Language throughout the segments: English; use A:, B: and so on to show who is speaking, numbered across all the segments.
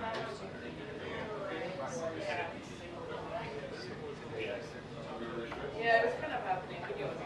A: Yeah, it was kind of happening. We knew it was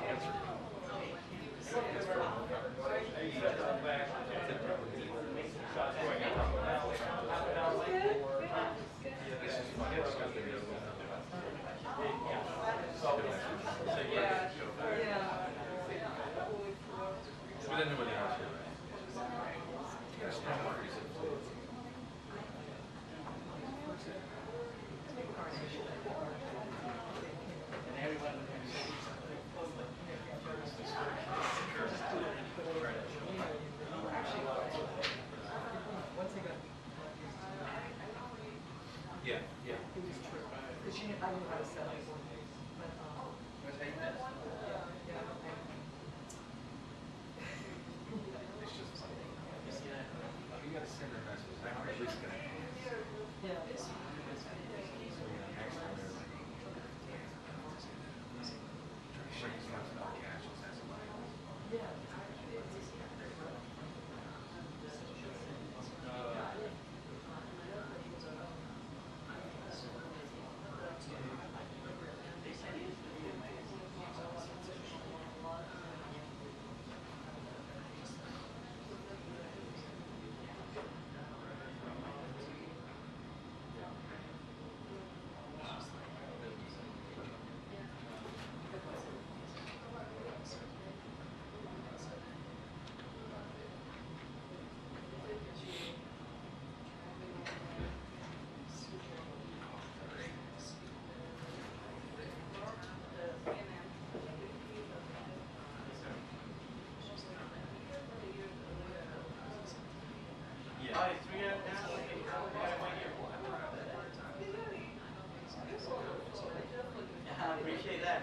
A: I appreciate that.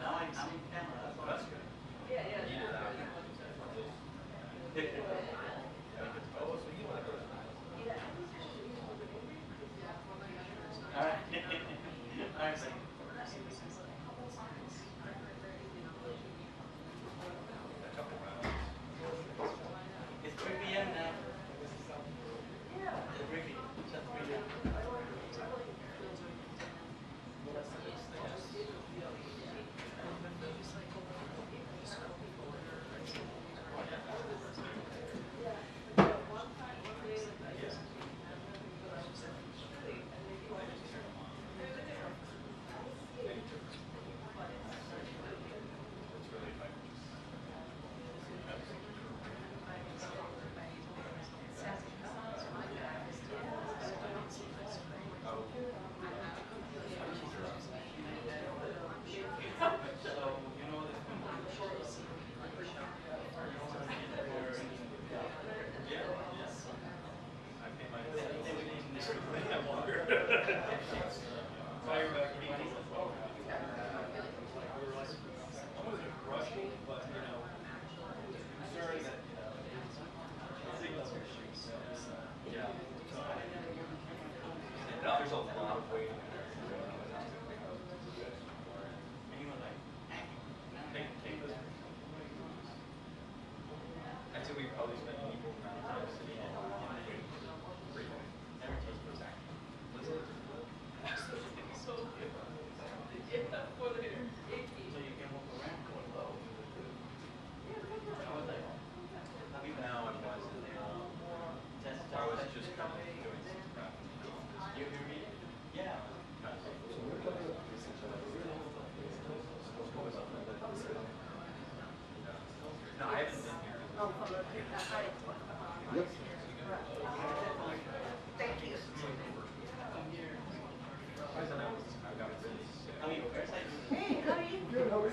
A: Now I'm in camera. That's good. Yeah, yeah. All right. All right. It's 3 p.m. now. It's 3 p.m. There's a lot of waiting. I'd say we probably spend an equal amount of time sitting in waiting for breathing. Never takes for a second. Let's look. So you can walk around going low. How was that? Now it was in there. I was just kind of doing some crap. You hear me? Yeah. No, I haven't been here.
B: Yep.
A: Thank you. Hey, how are you?
B: Good, how are you?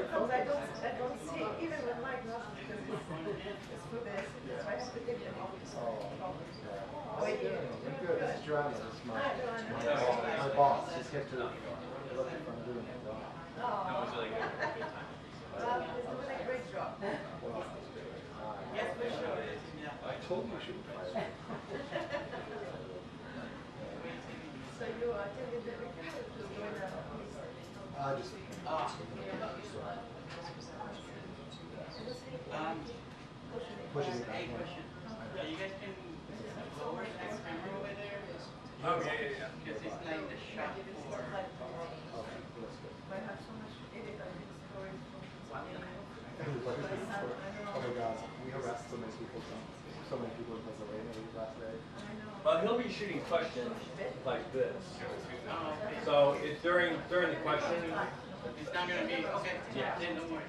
A: Sometimes I don't see it even with my glasses because it's for this. That's why I have to take them off.
B: How are you doing? I'm good. This is Joanna. This is my boss. She's here to look if I'm doing it well.
A: Oh.
C: That was really good. Good time.
A: Well, he's doing a great job. Yes, for sure.
B: I told you you shouldn't fire.
A: So you attended the recruitment to join the
B: Just.
C: Pushing it back. Hey, question. You guys can lower next
D: shop for.
B: Oh my God, we harassed so many people in Pennsylvania these last days.
C: Well, he'll be shooting questions like this. So it's during the question.
D: It's not gonna be, okay,
C: Yeah.
D: then don't worry.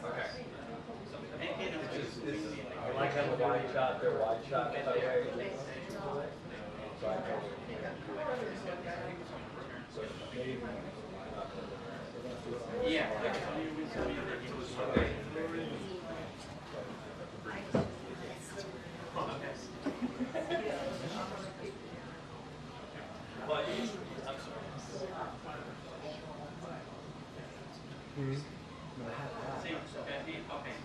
C: Okay.
D: It's
C: I like having a wide shot. They're wide shot. That way. So I know.
D: Yeah.
C: But usually, I'm sorry.
D: See, okay, okay.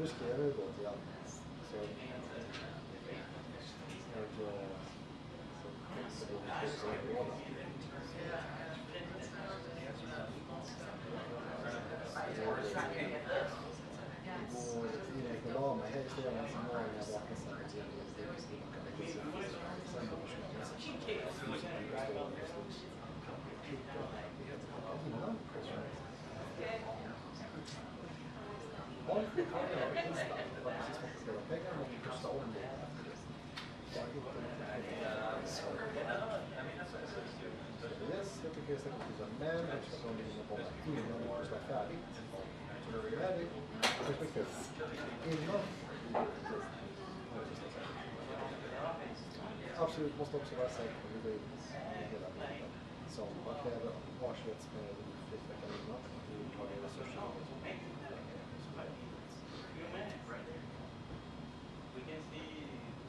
B: Nu ska jag övergå till annat. Så absolut måste också vara säker på hur det är hela bilden. Som man kräver avsvets med flytta Karina och tar det resurser.
D: we can see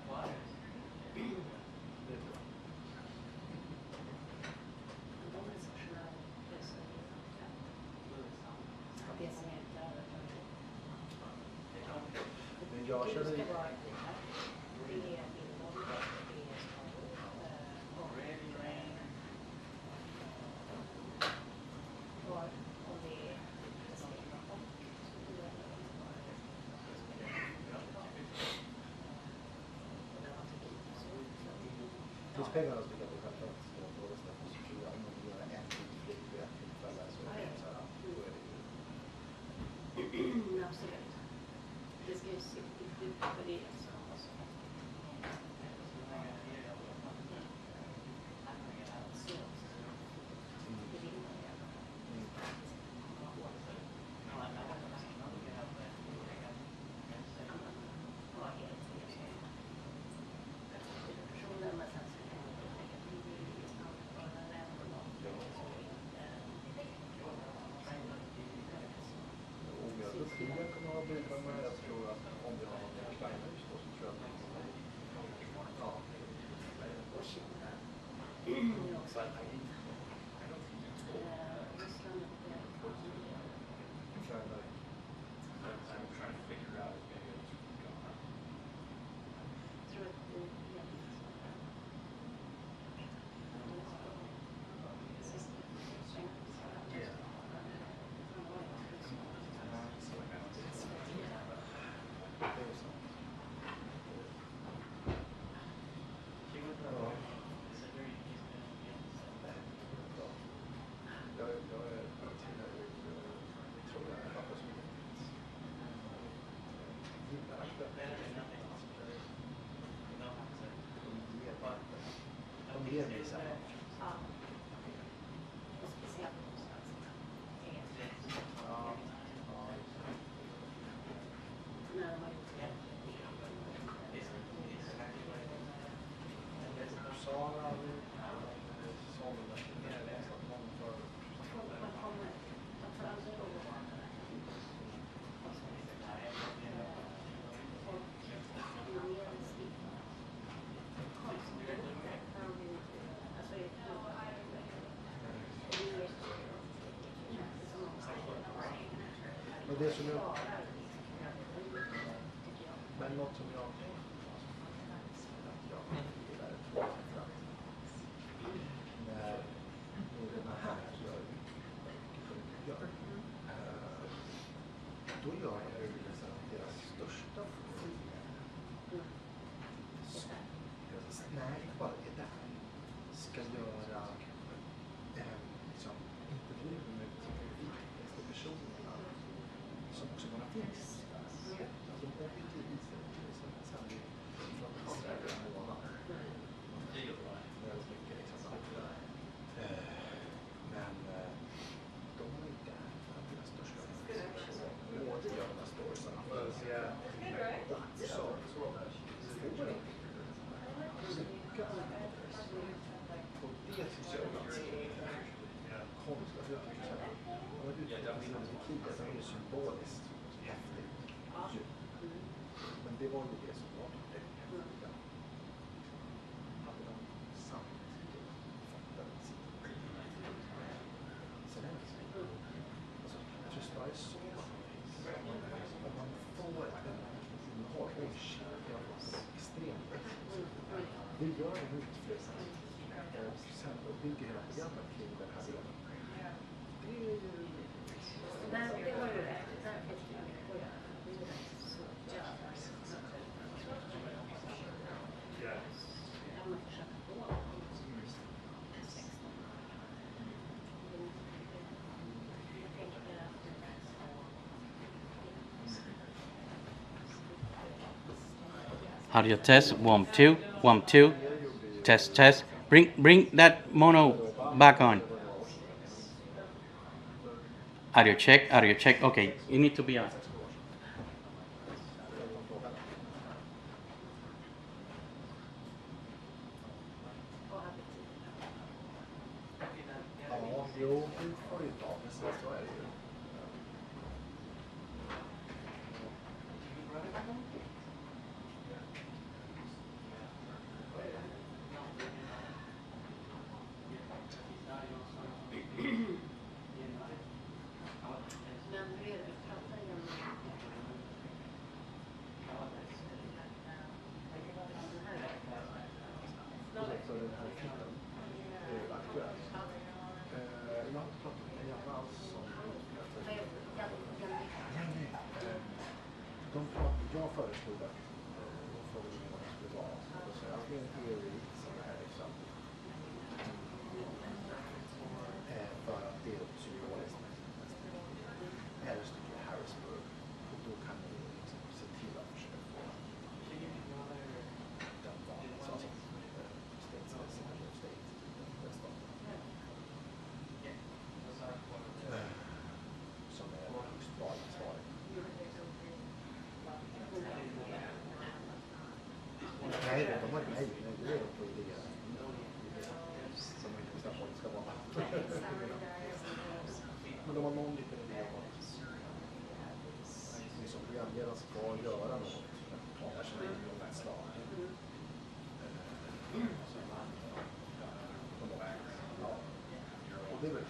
D: waters.
B: Men jag körde
D: Really rain.
B: finns pengarna så tycker jag att det självklart ska vara Stefan som skulle göra någon göra en flick vid ett tillfälle så är det så här, då är det ju...
E: Absolut. Det ska ju se ut för det som också.
B: Jag kommer att ha bilar med, jag tror att om vi har någon kleiner just då så tror jag att det som jag... Men något som jag... När den här gör då gör jag ju deras största när inte bara är där ska göra liksom, intervjuer med de viktigaste personerna som också bara finns. Alltså om vi inte visar det sen från Sverige en månad. Väldigt mycket liksom. Men de är inte där för att deras största mål gör de här storiesarna. Så får de och det tycker jag är konstigt. Jag tycker att det är symboliskt häftigt. Men det var ju det som var det. Hade de samtidigt fattat sitt sen är det så. Alltså, just bara är så. Om man får en hårdhållskedja extremt det gör en utflyttning och sen bygger hela programmet kring den här delen.
E: Det var ju rätt.
D: Audio test, 1, 2, 1, 2. Test, test. Bring that mono back on. Audio check. Okay, you need to be on.
B: Ja, jo, vi får ju ta precis så är det ju. jag föreslog att frågan om vad det skulle vara. Och så antingen teori som är liksom för att det är psykologiskt eller så tycker jag Harrisburg. Och då kan ni liksom se till att försöka få den vanliga saken. Som är högst valansvarig. Nej, det är på idéer. Som inte bestämmer vad det ska vara. Men de har någon liten idé om att ni som programledare ska göra något. Där som är något slag. Ja, och det är väl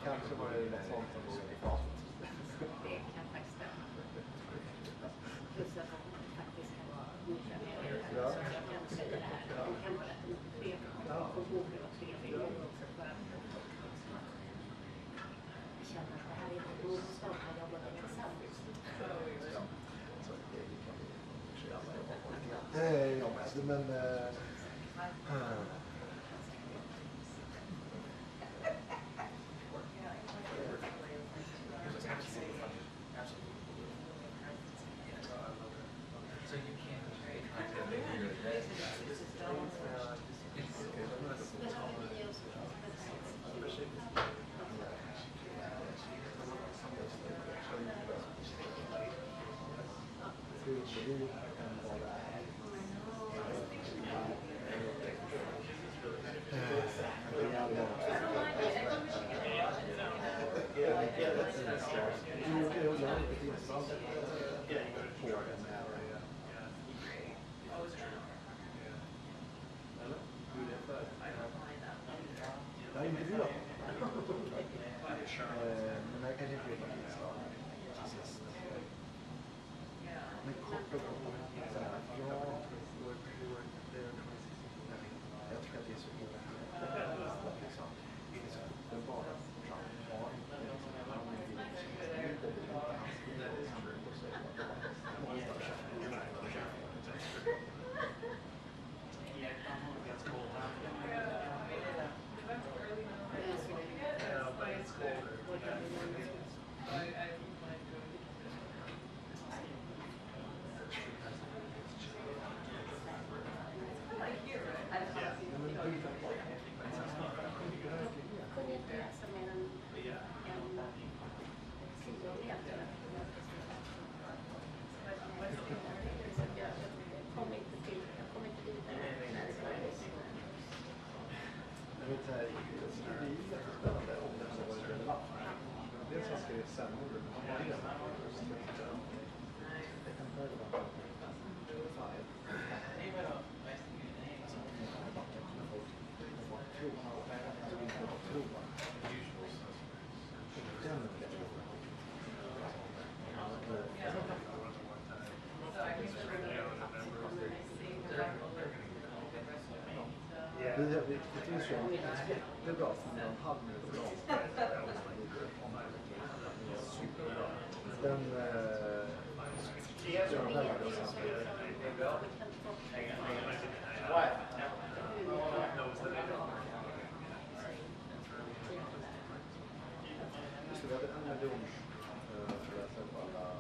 B: kanske var det något sånt som var i Paphos.
E: Det kan faktiskt stämma. Plus att man faktiskt kan vara nykär så jag kan säga det här. Det kan vara trevligt på bordet och trevligt också för att känna att det här är inte någon som har jobbat tillsammans.
B: Men
A: So you can't
B: Det finns ju det är bra för en halv minut lång. Superbra. Den gör den här vi hade en miljon för att släppa alla grejer.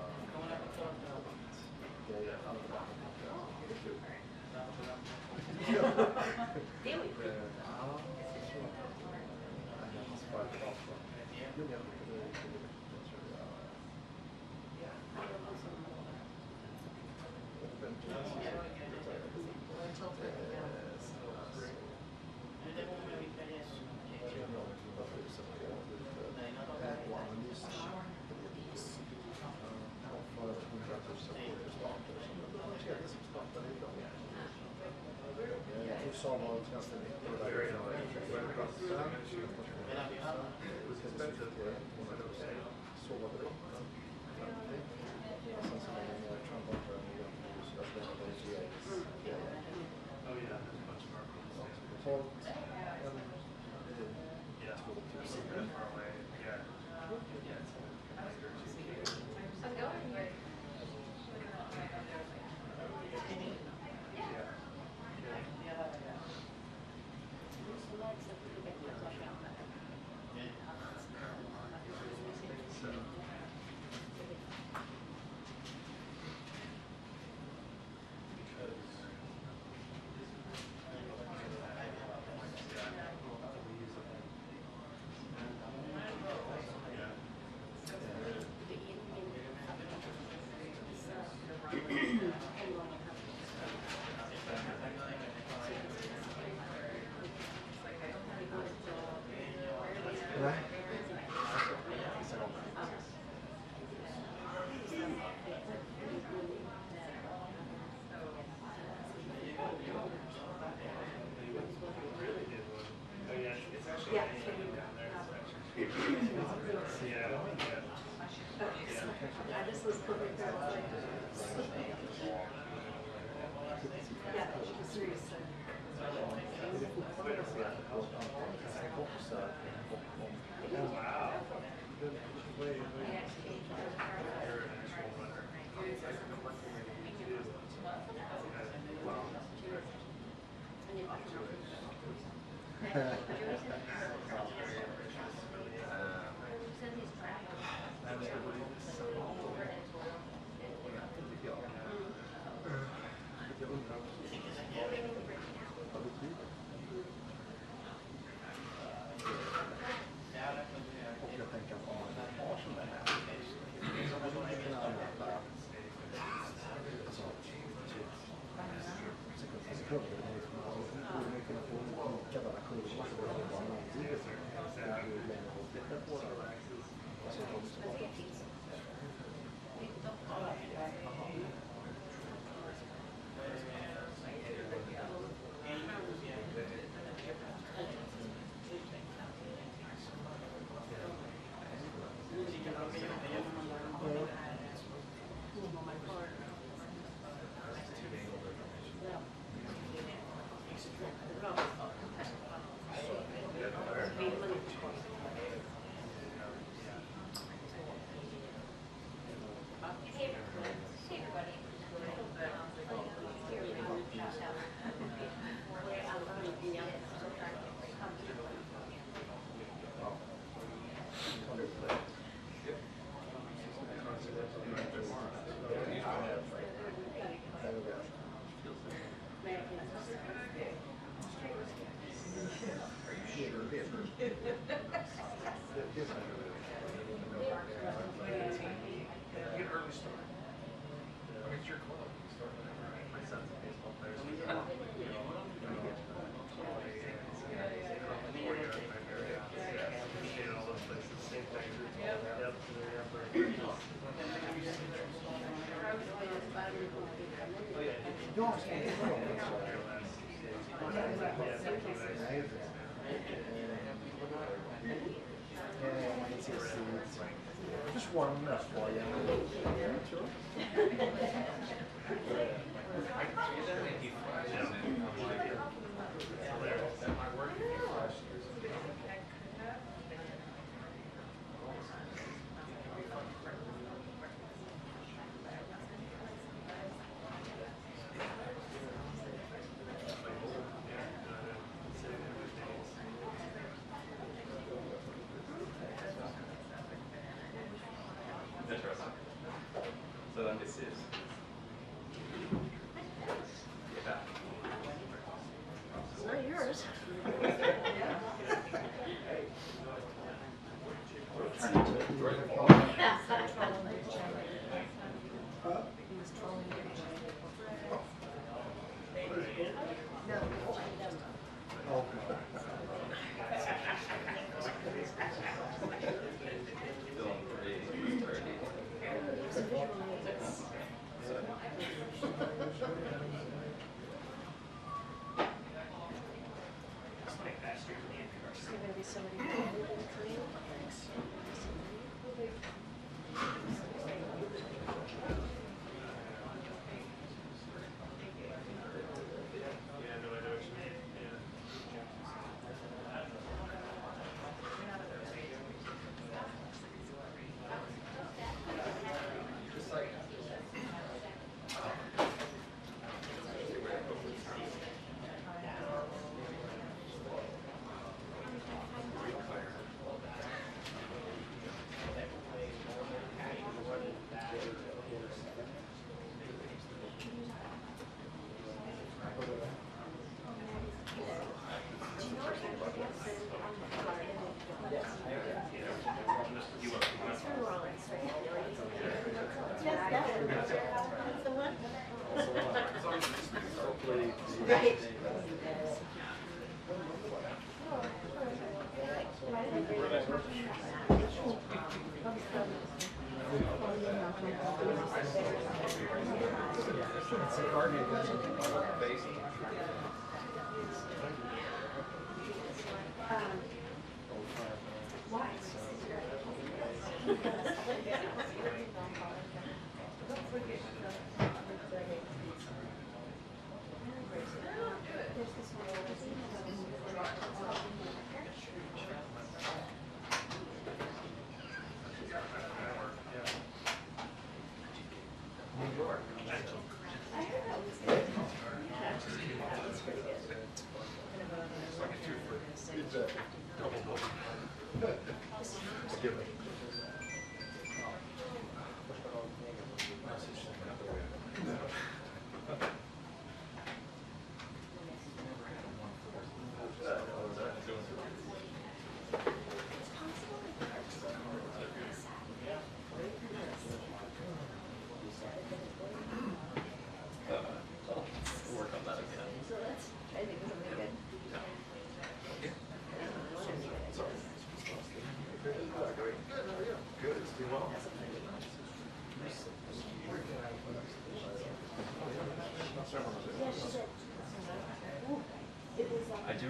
E: Det var ju sjukt.
B: Just one enough for you.
A: Interesting. So then this is.
E: It's not yours. Right.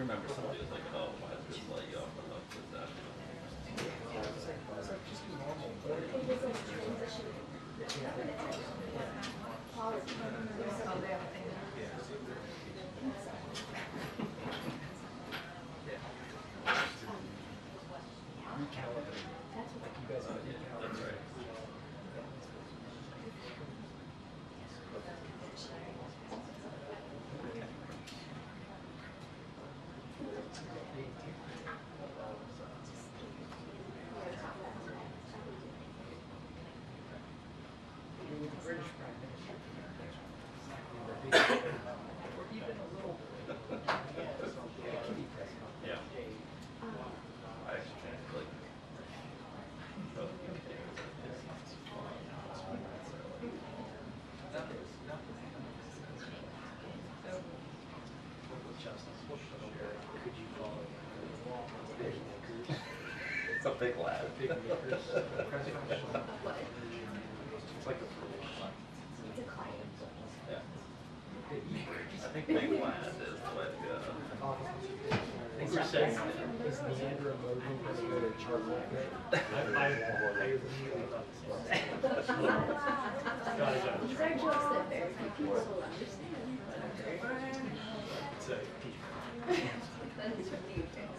C: remember somebody was like, oh, why does this let you off the hook with that? That's right. Yeah. I actually like. It's a big lad.
B: It's like a
E: It's a client.
C: Yeah. I think big lad is like.
B: Is Neander and Logan going to go to charcoal pit? I immediately thought the same thing.
E: These are jokes that very few people will understand.
B: So,
E: That is what the UK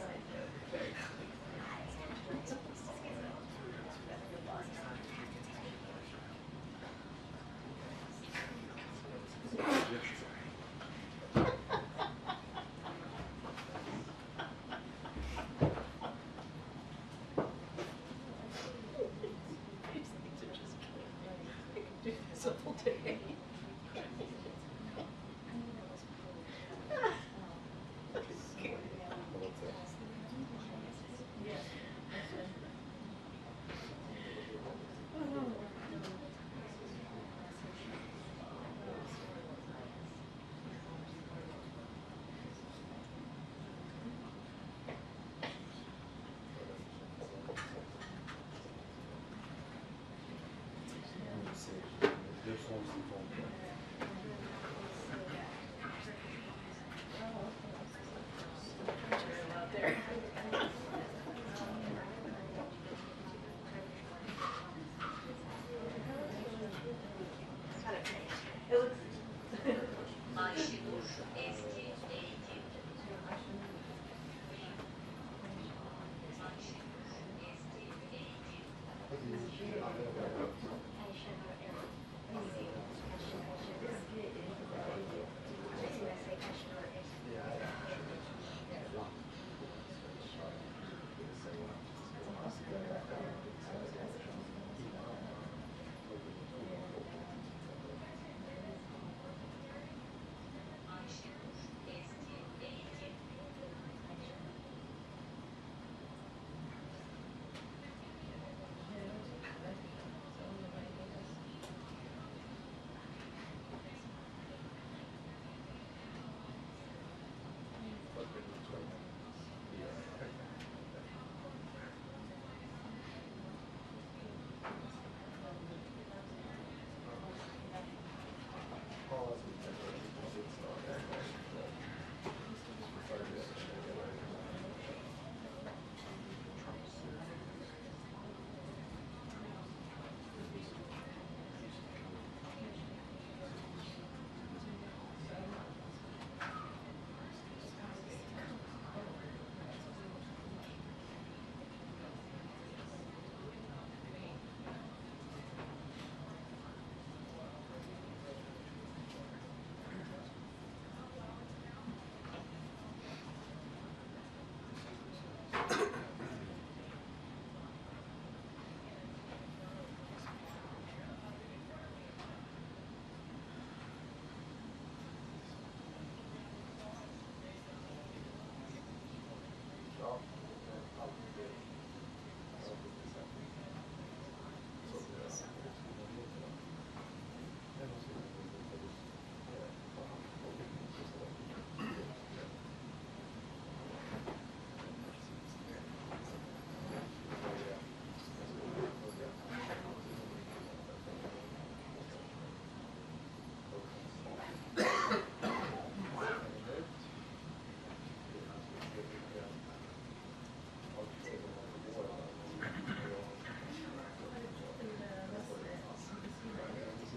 E: simple day.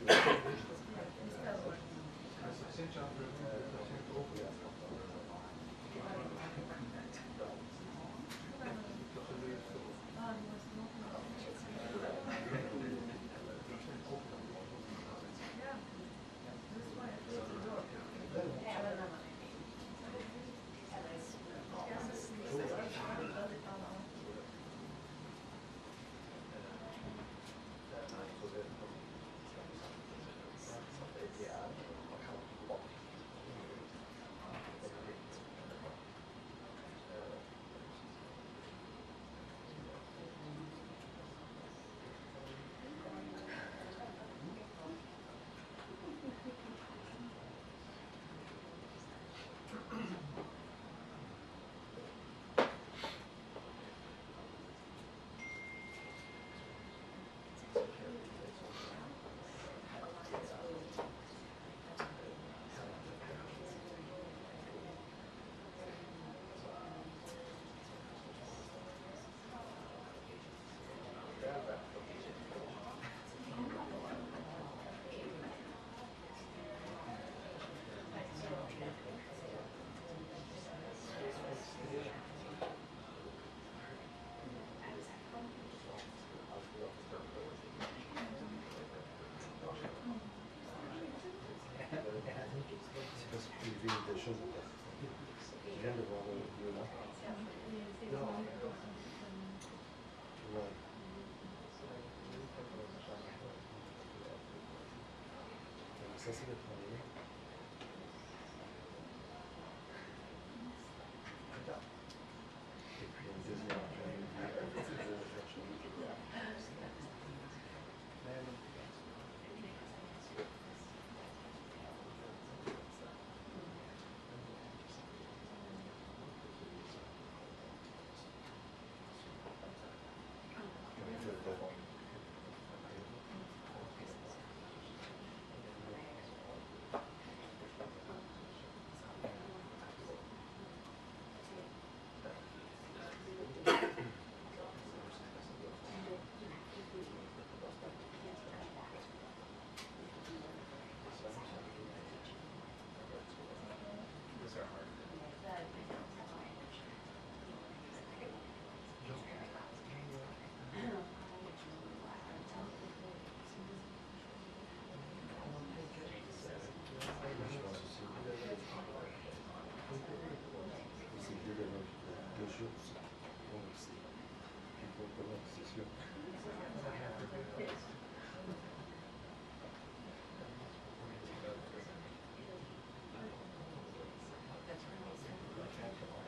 B: C'est parce que j'ai vu des choses. Je viens de voir le lieu là. Ouais. Ça c'est le premier. Et puis un deuxième.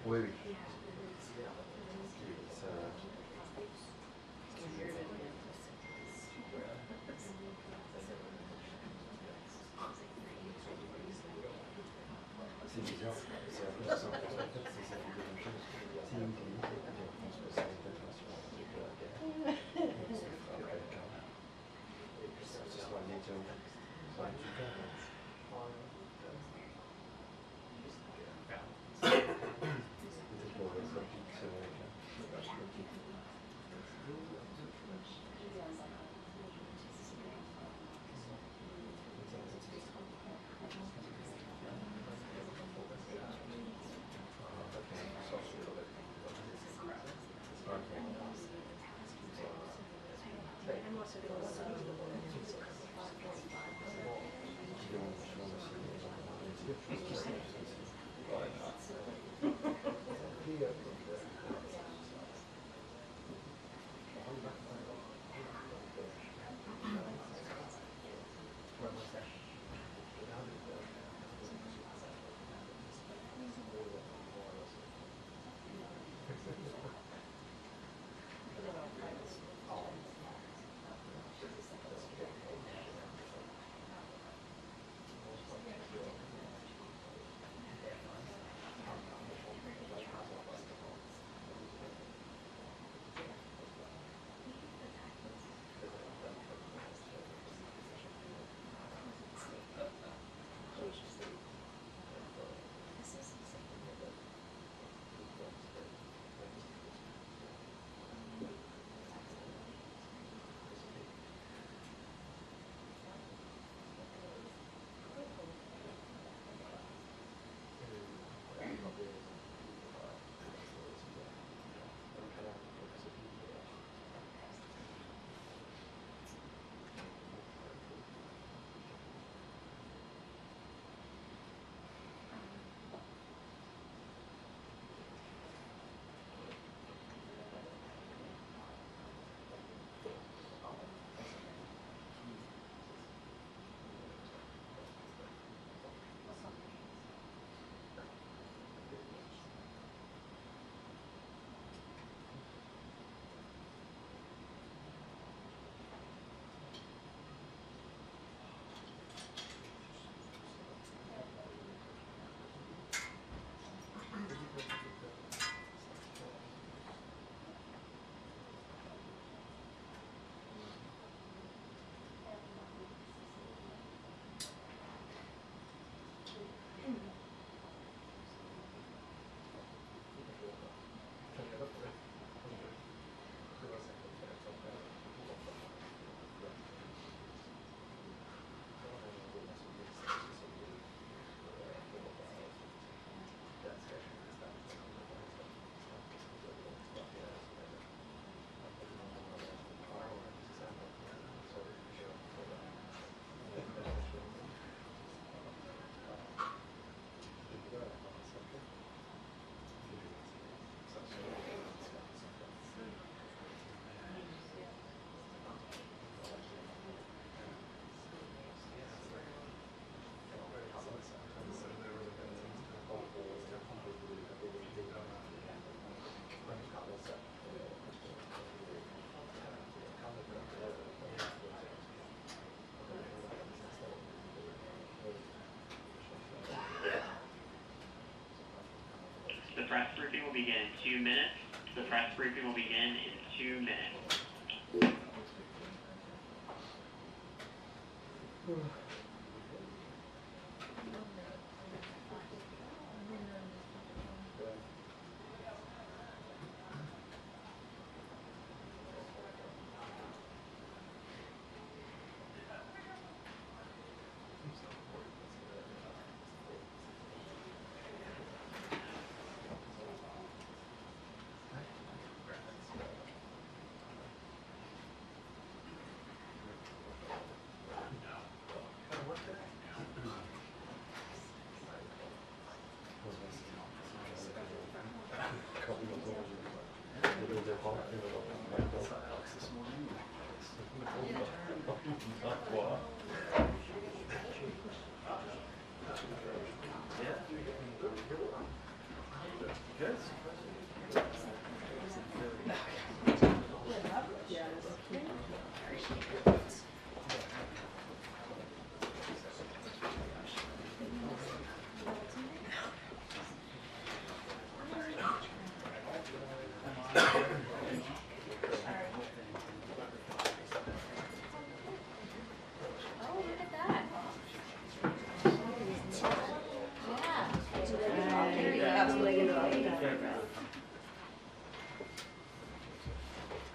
B: Oui, oui. C'est bizarre, c'est un peu ça. En fait, c'est ça qui est la même chose. Si on dit, on pense que c'est l'intervention de la guerre. Après le cas. Et puis ça, ce sera nature. Ça va être super. Peut-être qu'on va faire tout, c'est vrai.
F: briefing will begin in 2 minutes. The press briefing will begin in 2 minutes.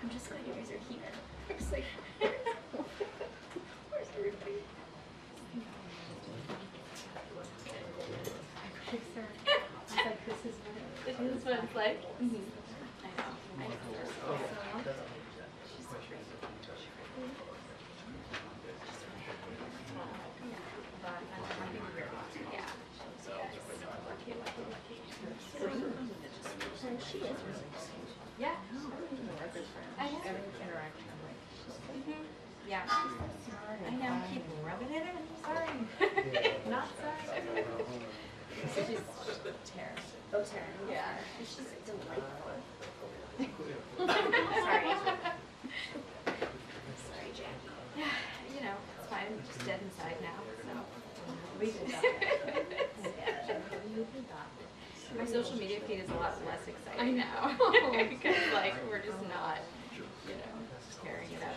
E: I'm just glad you guys are here. It's like, where's everybody? I was like, this is what it's like. I know. I know her so well. She's so great. Yeah. So lucky. She is really. Yeah. I know. Yeah. I know. Keep rubbing it in. Sorry. Not sorry. She's Tara. Oh, Tara. Yeah. She's delightful. Sorry. Sorry, Jackie. Yeah. You know, it's fine. I'm just dead inside now. So. My social media feed is a lot less exciting. I know. Because like we're just not, you know, tearing it up.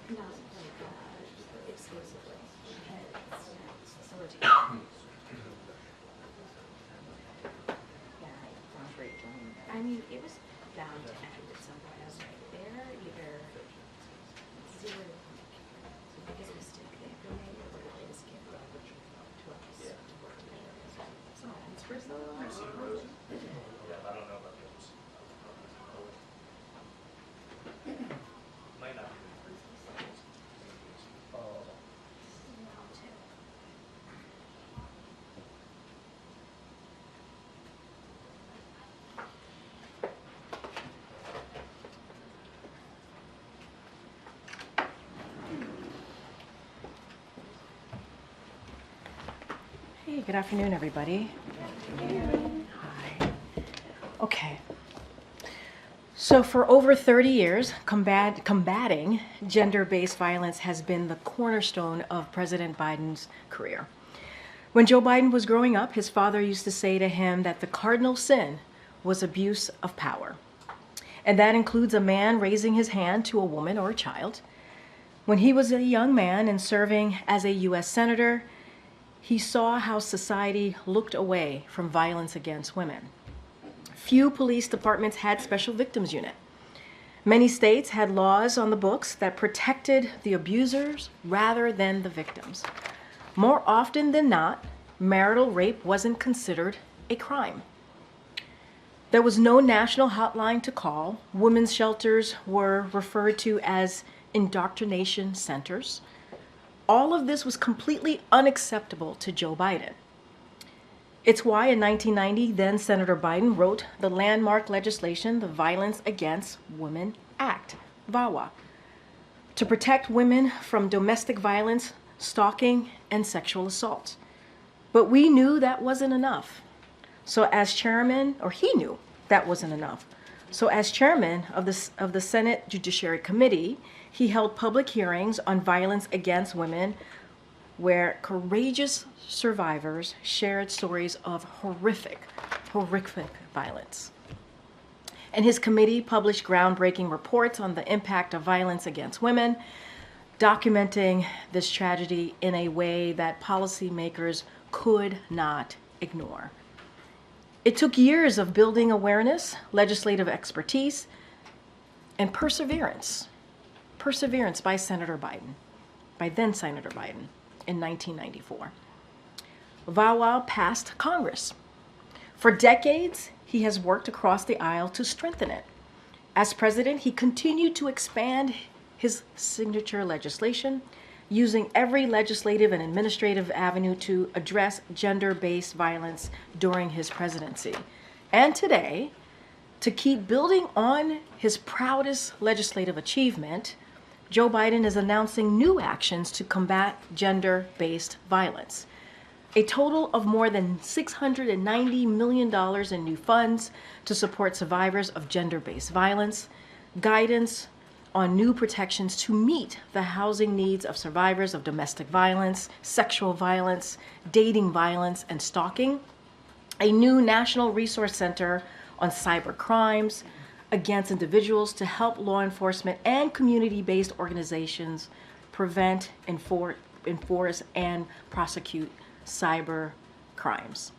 E: Not like exclusively. So we're together. Yeah, sounds great. I mean, it was bound to end at some point. I was right there, either zero the biggest mistake they ever made or the greatest gift to us to work together. So it's for so long.
A: I see Rose. Yeah, I don't know about the others. Might not be the three. Oh.
G: Hey, good afternoon, everybody. Hi. Okay. So for over 30 years, combating gender-based violence has been the cornerstone of President Biden's career. When Joe Biden was growing up, his father used to say to him that the cardinal sin was abuse of power. And that includes a man raising his hand to a woman or a child. When he was a young man and serving as a U.S. Senator, he saw how society looked away from violence against women. Few police departments had special victims unit. Many states had laws on the books that protected the abusers rather than the victims. More often than not, marital rape wasn't considered a crime. There was no national hotline to call. Women's shelters were referred to as indoctrination centers. All of this was completely unacceptable to Joe Biden. It's why in 1990, then Senator Biden wrote the landmark legislation, the Violence Against Women Act, VAWA, to protect women from domestic violence, stalking, and sexual assault. But we knew that wasn't enough. So as chairman, or he knew that wasn't enough. So as chairman of the Senate Judiciary Committee, he held public hearings on violence against women where courageous survivors shared stories of horrific violence. And his committee published groundbreaking reports on the impact of violence against women, documenting this tragedy in a way that policymakers could not ignore. It took years of building awareness, legislative expertise, and perseverance by Senator Biden, by then Senator Biden, in 1994. VAWA passed Congress. For decades, he has worked across the aisle to strengthen it. As president, he continued to expand his signature legislation, using every legislative and administrative avenue to address gender-based violence during his presidency. And today, to keep building on his proudest legislative achievement, Joe Biden is announcing new actions to combat gender-based violence. A total of more than $690 million in new funds to support survivors of gender-based violence, guidance on new protections to meet the housing needs of survivors of domestic violence, sexual violence, dating violence, and stalking, a new National Resource Center on cyber crimes against individuals to help law enforcement and community-based organizations prevent, enforce, and prosecute cyber crimes.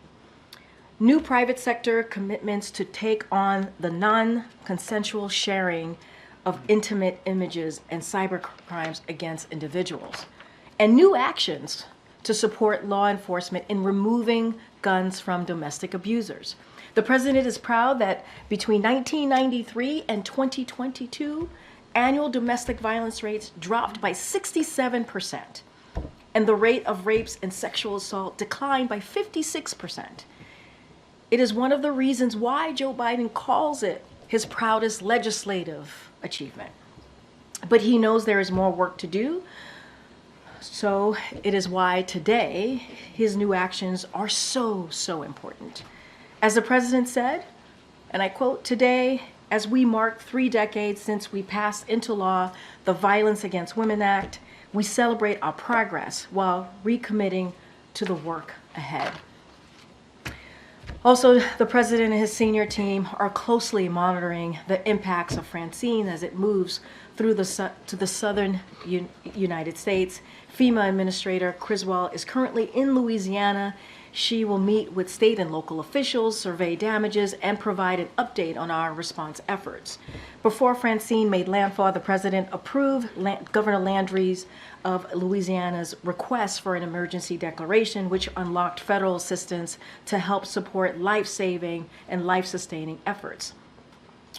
G: New private sector commitments to take on the non-consensual sharing of intimate images and cyber crimes against individuals, and new actions to support law enforcement in removing guns from domestic abusers. The president is proud that between 1993 and 2022, annual domestic violence rates dropped by 67%, and the rate of rapes and sexual assault declined by 56%. It is one of the reasons why Joe Biden calls it his proudest legislative achievement. But he knows there is more work to do, so it is why today his new actions are so important. As the president said, and I quote, "Today, as we mark 3 decades since we passed into law the Violence Against Women Act, we celebrate our progress while recommitting to the work ahead." Also, the president and his senior team are closely monitoring the impacts of Francine as it moves through to the southern United States. FEMA Administrator Criswell is currently in Louisiana. She will meet with state and local officials, survey damages, and provide an update on our response efforts. Before Francine made landfall, the president approved Governor Landry's of Louisiana's request for an emergency declaration, which unlocked federal assistance to help support life-saving and life-sustaining efforts.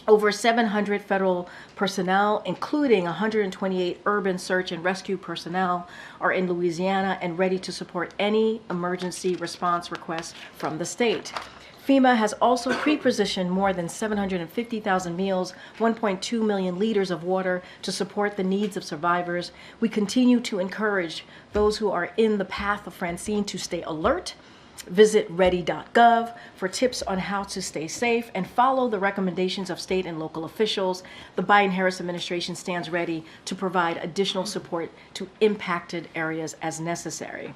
G: Over 700 federal personnel, including 128 urban search and rescue personnel, are in Louisiana and ready to support any emergency response requests from the state. FEMA has also pre-positioned more than 750,000 meals, 1.2 million liters of water to support the needs of survivors. We continue to encourage those who are in the path of Francine to stay alert. Visit ready.gov for tips on how to stay safe and follow the recommendations of state and local officials. The Biden-Harris administration stands ready to provide additional support to impacted areas as necessary.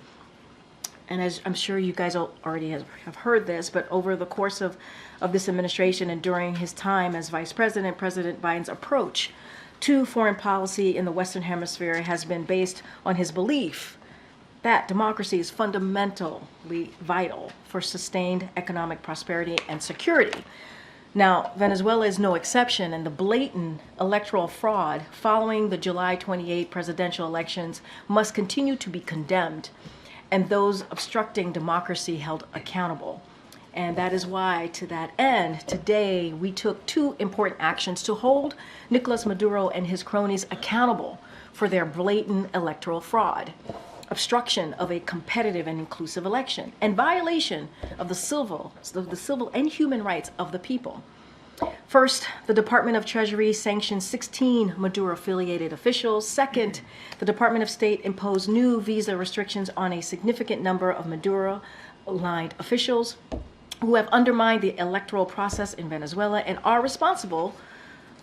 G: And as I'm sure you guys already have heard this, but over the course of this administration and during his time as vice president, President Biden's approach to foreign policy in the Western Hemisphere has been based on his belief that democracy is fundamentally vital for sustained economic prosperity and security. Now, Venezuela is no exception, and the blatant electoral fraud following the July 28 presidential elections must continue to be condemned, and those obstructing democracy held accountable. And that is why, to that end, today we took 2 important actions to hold Nicolas Maduro and his cronies accountable for their blatant electoral fraud, obstruction of a competitive and inclusive election, and violation of the civil and human rights of the people. First, the Department of Treasury sanctioned 16 Maduro-affiliated officials. Second, the Department of State imposed new visa restrictions on a significant number of Maduro-aligned officials who have undermined the electoral process in Venezuela and are responsible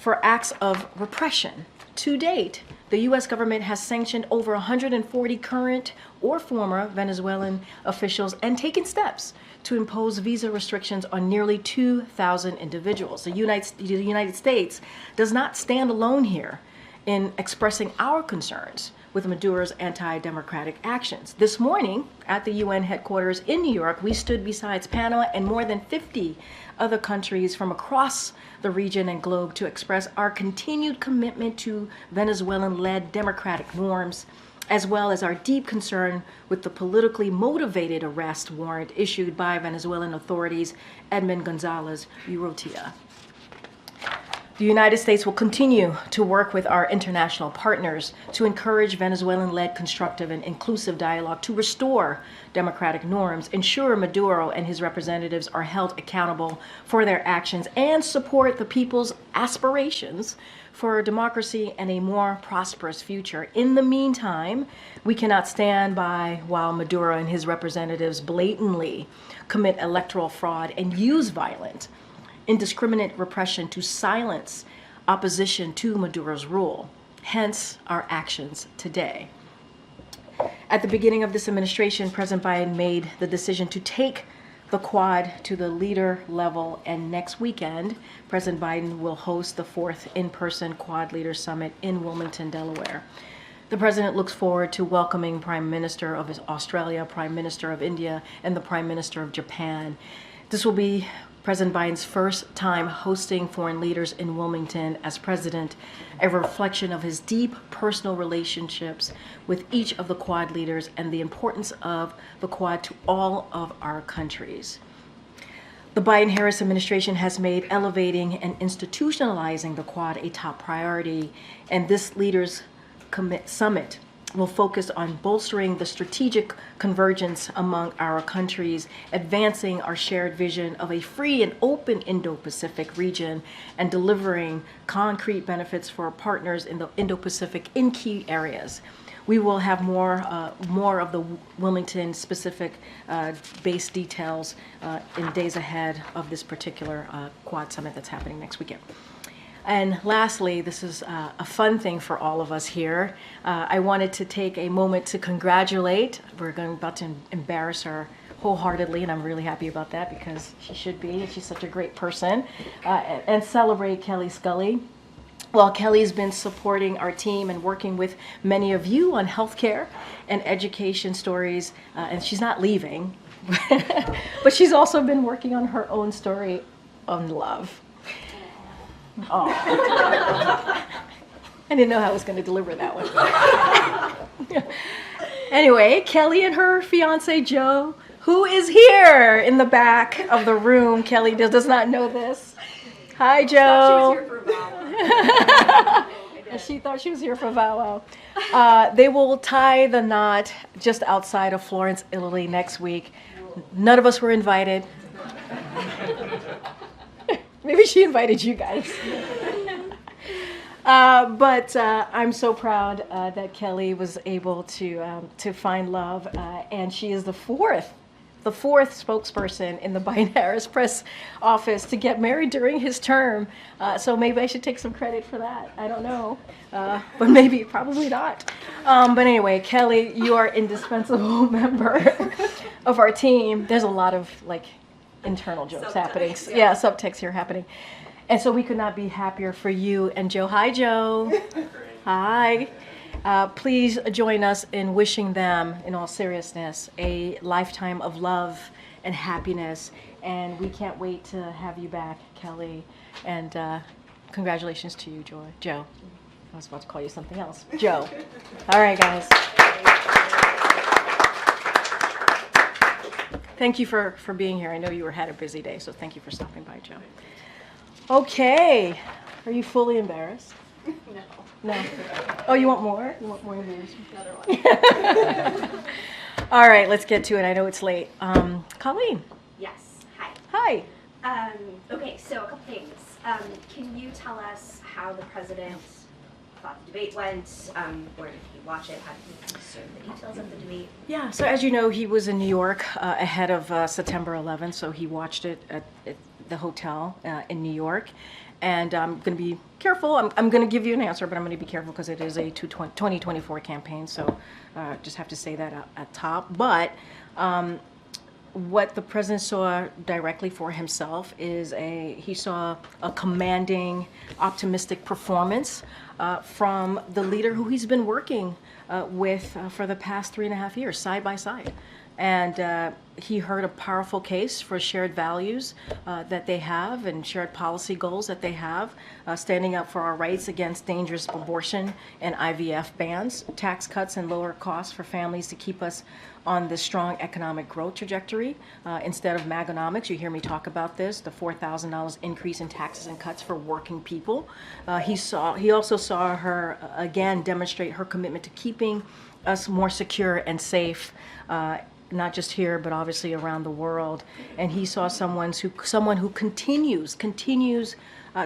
G: for acts of repression. To date, the U.S. government has sanctioned over 140 current or former Venezuelan officials and taken steps to impose visa restrictions on nearly 2,000 individuals. The United States does not stand alone here in expressing our concerns with Maduro's anti-democratic actions. This morning, at the UN headquarters in New York, we stood beside Panama and more than 50 other countries from across the region and globe to express our continued commitment to Venezuelan-led democratic norms, as well as our deep concern with the politically motivated arrest warrant issued by Venezuelan authorities, Edmund Gonzalez Urrutia. The United States will continue to work with our international partners to encourage Venezuelan-led constructive and inclusive dialogue to restore democratic norms, ensure Maduro and his representatives are held accountable for their actions, and support the people's aspirations for democracy and a more prosperous future. In the meantime, we cannot stand by while Maduro and his representatives blatantly commit electoral fraud and use violent, indiscriminate repression to silence opposition to Maduro's rule. Hence our actions today. At the beginning of this administration, President Biden made the decision to take the Quad to the leader level, and next weekend, President Biden will host the 4th in-person Quad Leaders Summit in Wilmington, Delaware. The President looks forward to welcoming Prime Minister of Australia, Prime Minister of India, and the Prime Minister of Japan. This will be President Biden's first time hosting foreign leaders in Wilmington as president, a reflection of his deep personal relationships with each of the Quad leaders and the importance of the Quad to all of our countries. The Biden-Harris administration has made elevating and institutionalizing the Quad a top priority, and this Leaders Summit will focus on bolstering the strategic convergence among our countries, advancing our shared vision of a free and open Indo-Pacific region, and delivering concrete benefits for our partners in the Indo-Pacific in key areas. We will have more of the Wilmington-specific base details in days ahead of this particular Quad Summit that's happening next weekend. And lastly, this is a fun thing for all of us here. I wanted to take a moment to congratulate. We're about to embarrass her wholeheartedly, and I'm really happy about that because she should be. She's such a great person. And celebrate Kelly Scully. Well, Kelly's been supporting our team and working with many of you on healthcare and education stories, and she's not leaving. But she's also been working on her own story on love. Oh. I didn't know how I was going to deliver that one. Anyway, Kelly and her fiance Joe, who is here in the back of the room. Kelly does not know this. Hi, Joe.
E: She was here for a while.
G: She thought she was here for a while. They will tie the knot just outside of Florence, Italy next week. None of us were invited. Maybe she invited you guys. But I'm so proud that Kelly was able to find love, and she is the fourth spokesperson in the Biden-Harris press office to get married during his term. So maybe I should take some credit for that. I don't know, but maybe, probably not. But anyway, Kelly, you are an indispensable member of our team. There's a lot of internal jokes happening. Yeah, subtext here happening. And so we could not be happier for you and Joe. Hi, Joe. Hi. Please join us in wishing them, in all seriousness, a lifetime of love and happiness. And we can't wait to have you back, Kelly. And congratulations to you, Joe. I was about to call you something else. Joe. All right, guys. Thank you for being here. I know you had a busy day, so thank you for stopping by, Joe. Okay. Are you fully embarrassed? No. Oh, you want more? You want more embarrassment?
E: Another one.
G: All right, let's get to it. I know it's late. Colleen.
E: Yes. Hi.
G: Hi.
E: Okay, so a couple things. Can you tell us how the president thought the debate went? Where did he watch it? How did he consume the details of the debate?
G: Yeah, so as you know, he was in New York ahead of September 11th, so he watched it at the hotel in New York. And I'm going to be careful. I'm going to give you an answer, but I'm going to be careful because it is a 2024 campaign. So just have to say that at top. But what the president saw directly for himself is he saw a commanding, optimistic performance from the leader who he's been working with for the past 3.5 years, side by side. And he heard a powerful case for shared values that they have and shared policy goals that they have, standing up for our rights against dangerous abortion and IVF bans, tax cuts and lower costs for families to keep us on this strong economic growth trajectory. Instead of Maganomics, you hear me talk about this, the $4,000 increase in taxes and cuts for working people. He also saw her, again, demonstrate her commitment to keeping us more secure and safe, not just here, but obviously around the world. And he saw someone who continues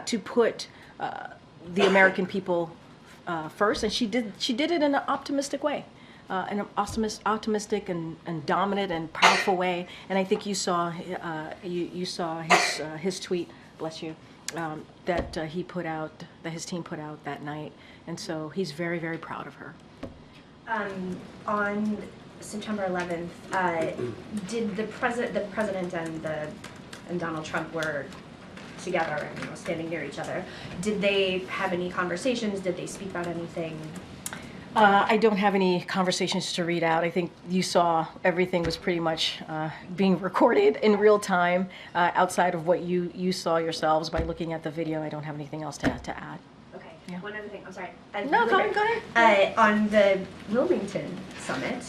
G: to put the American people first, and she did it in an optimistic way, in an optimistic and dominant and powerful way. And I think you saw his tweet, bless you, that his team put out that night. And so he's very, very proud of her.
H: On September 11th, did the president and Donald Trump were together and standing near each other? Did they have any conversations? Did they speak about anything?
G: I don't have any conversations to read out. I think you saw everything was pretty much being recorded in real time. Outside of what you saw yourselves by looking at the video, I don't have anything else to add.
H: Okay.
G: Yeah.
H: One other thing. I'm sorry.
G: No, go ahead.
H: On the Wilmington summit,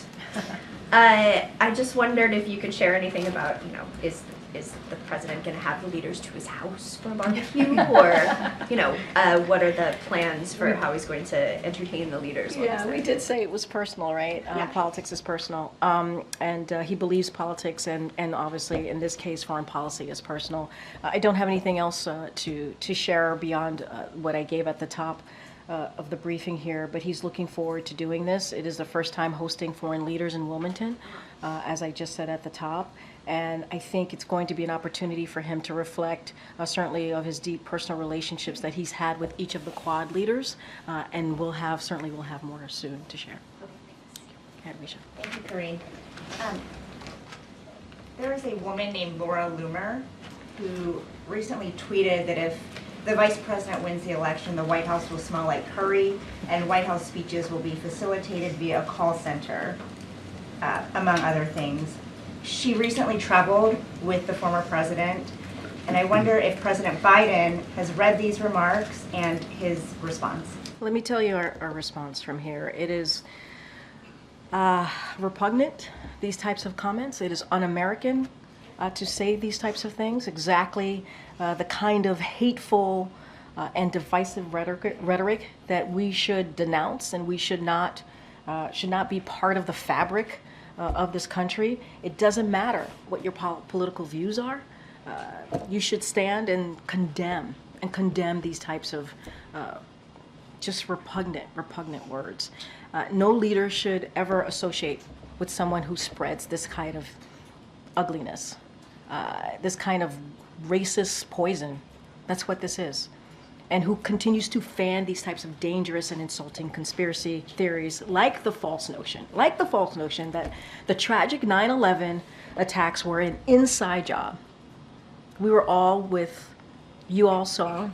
H: I just wondered if you could share anything about, is the president going to have the leaders to his house for a barbecue, or, what are the plans for how he's going to entertain the leaders?
G: Yeah, we did say it was personal, right?
H: Yeah.
G: Politics is personal, and he believes politics and obviously in this case foreign policy is personal. I don't have anything else to share beyond what I gave at the top of the briefing here, but he's looking forward to doing this. It is the first time hosting foreign leaders in Wilmington, as I just said at the top. And I think it's going to be an opportunity for him to reflect certainly of his deep personal relationships that he's had with each of the Quad leaders, and we'll have more soon to share. Okay, Risha.
I: Thank you, Karine. There is a woman named Laura Loomer who recently tweeted that if the vice president wins the election, the White House will smell like curry, and White House speeches will be facilitated via a call center, among other things. She recently traveled with the former president, and I wonder if President Biden has read these remarks and his response.
G: Let me tell you our response from here. It is repugnant, these types of comments. It is un-American to say these types of things, exactly the kind of hateful and divisive rhetoric that we should denounce, and we should not be part of the fabric of this country. It doesn't matter what your political views are. You should stand and condemn these types of just repugnant words. No leader should ever associate with someone who spreads this kind of ugliness, this kind of racist poison. That's what this is. And who continues to fan these types of dangerous and insulting conspiracy theories, like the false notion that the tragic 9/11 attacks were an inside job. You all saw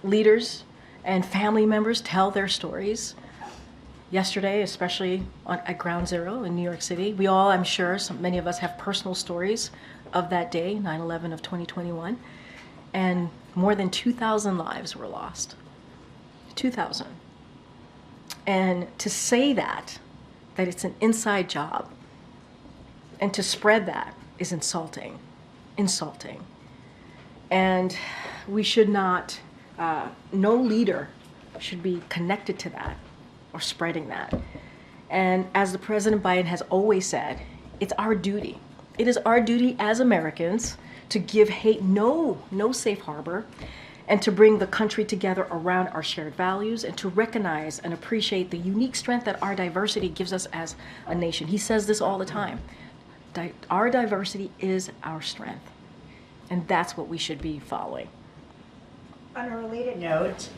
G: leaders and family members tell their stories yesterday, especially at Ground Zero in New York City. We all, I'm sure, many of us have personal stories of that day, 9/11 of 2021. And more than 2,000 lives were lost. 2,000. And to say that it's an inside job, and to spread that is insulting. And we should not, no leader should be connected to that or spreading that. And as the President Biden has always said, it's our duty. It is our duty as Americans to give hate no safe harbor, and to bring the country together around our shared values, and to recognize and appreciate the unique strength that our diversity gives us as a nation. He says this all the time. Our diversity is our strength, and that's what we should be following.
I: On a related note,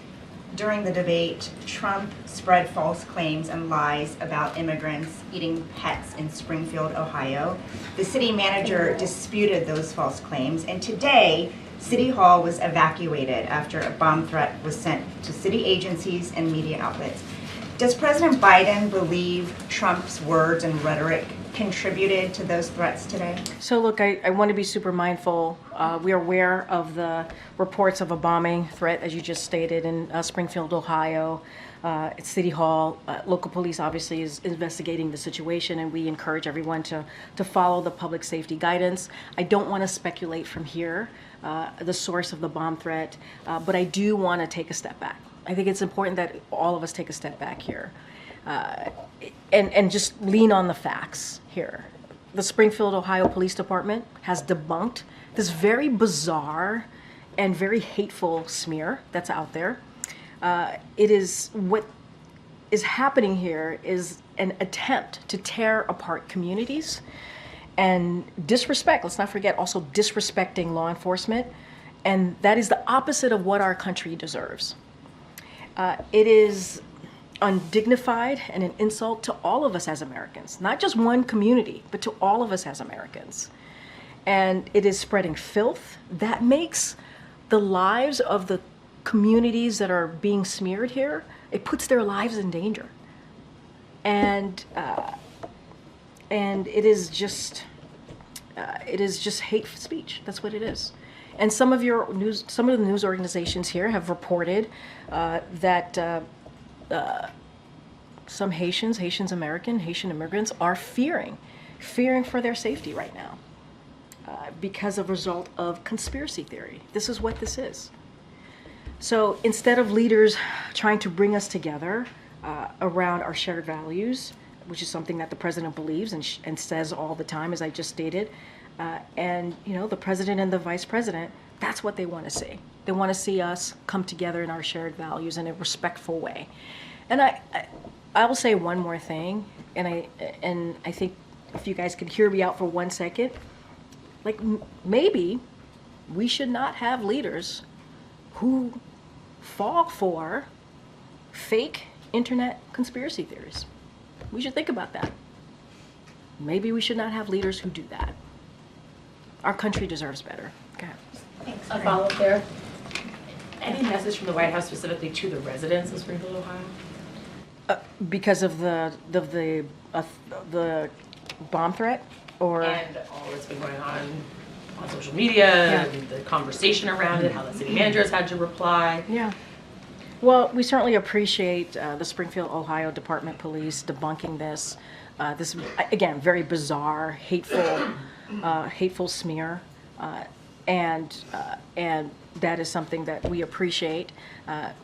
I: during the debate, Trump spread false claims and lies about immigrants eating pets in Springfield, Ohio. The city manager disputed those false claims, and today, City Hall was evacuated after a bomb threat was sent to city agencies and media outlets. Does President Biden believe Trump's words and rhetoric contributed to those threats today?
G: So look, I want to be super mindful. We are aware of the reports of a bombing threat, as you just stated, in Springfield, Ohio. At City Hall, local police obviously is investigating the situation, and we encourage everyone to follow the public safety guidance. I don't want to speculate from here the source of the bomb threat, but I do want to take a step back. I think it's important that all of us take a step back here and just lean on the facts here. The Springfield, Ohio Police Department has debunked this very bizarre and very hateful smear that's out there. It is what is happening here is an attempt to tear apart communities and disrespect. Let's not forget also disrespecting law enforcement, and that is the opposite of what our country deserves. It is undignified and an insult to all of us as Americans, not just one community, but to all of us as Americans. And it is spreading filth that makes the lives of the communities that are being smeared here, it puts their lives in danger. And it is just hate speech. That's what it is. And some of the news organizations here have reported that some Haitian American, Haitian immigrants are fearing for their safety right now because of a result of conspiracy theory. This is what this is. So instead of leaders trying to bring us together around our shared values, which is something that the president believes and says all the time, as I just stated, and the president and the vice president, that's what they want to see. They want to see us come together in our shared values in a respectful way. And I will say one more thing, and I think if you guys could hear me out for 1 second, like maybe we should not have leaders who fall for fake internet conspiracy theories. We should think about that. Maybe we should not have leaders who do that. Our country deserves better. Okay.
E: Thanks.
J: A follow-up there. Any message from the White House specifically to the residents of Springfield, Ohio?
G: Because of the bomb threat, or
J: And all that's been going on social media, and the conversation around it, how the city managers had to reply.
G: Yeah. Well, we certainly appreciate the Springfield, Ohio Department Police debunking this. This, again, very bizarre, hateful smear. And that is something that we appreciate.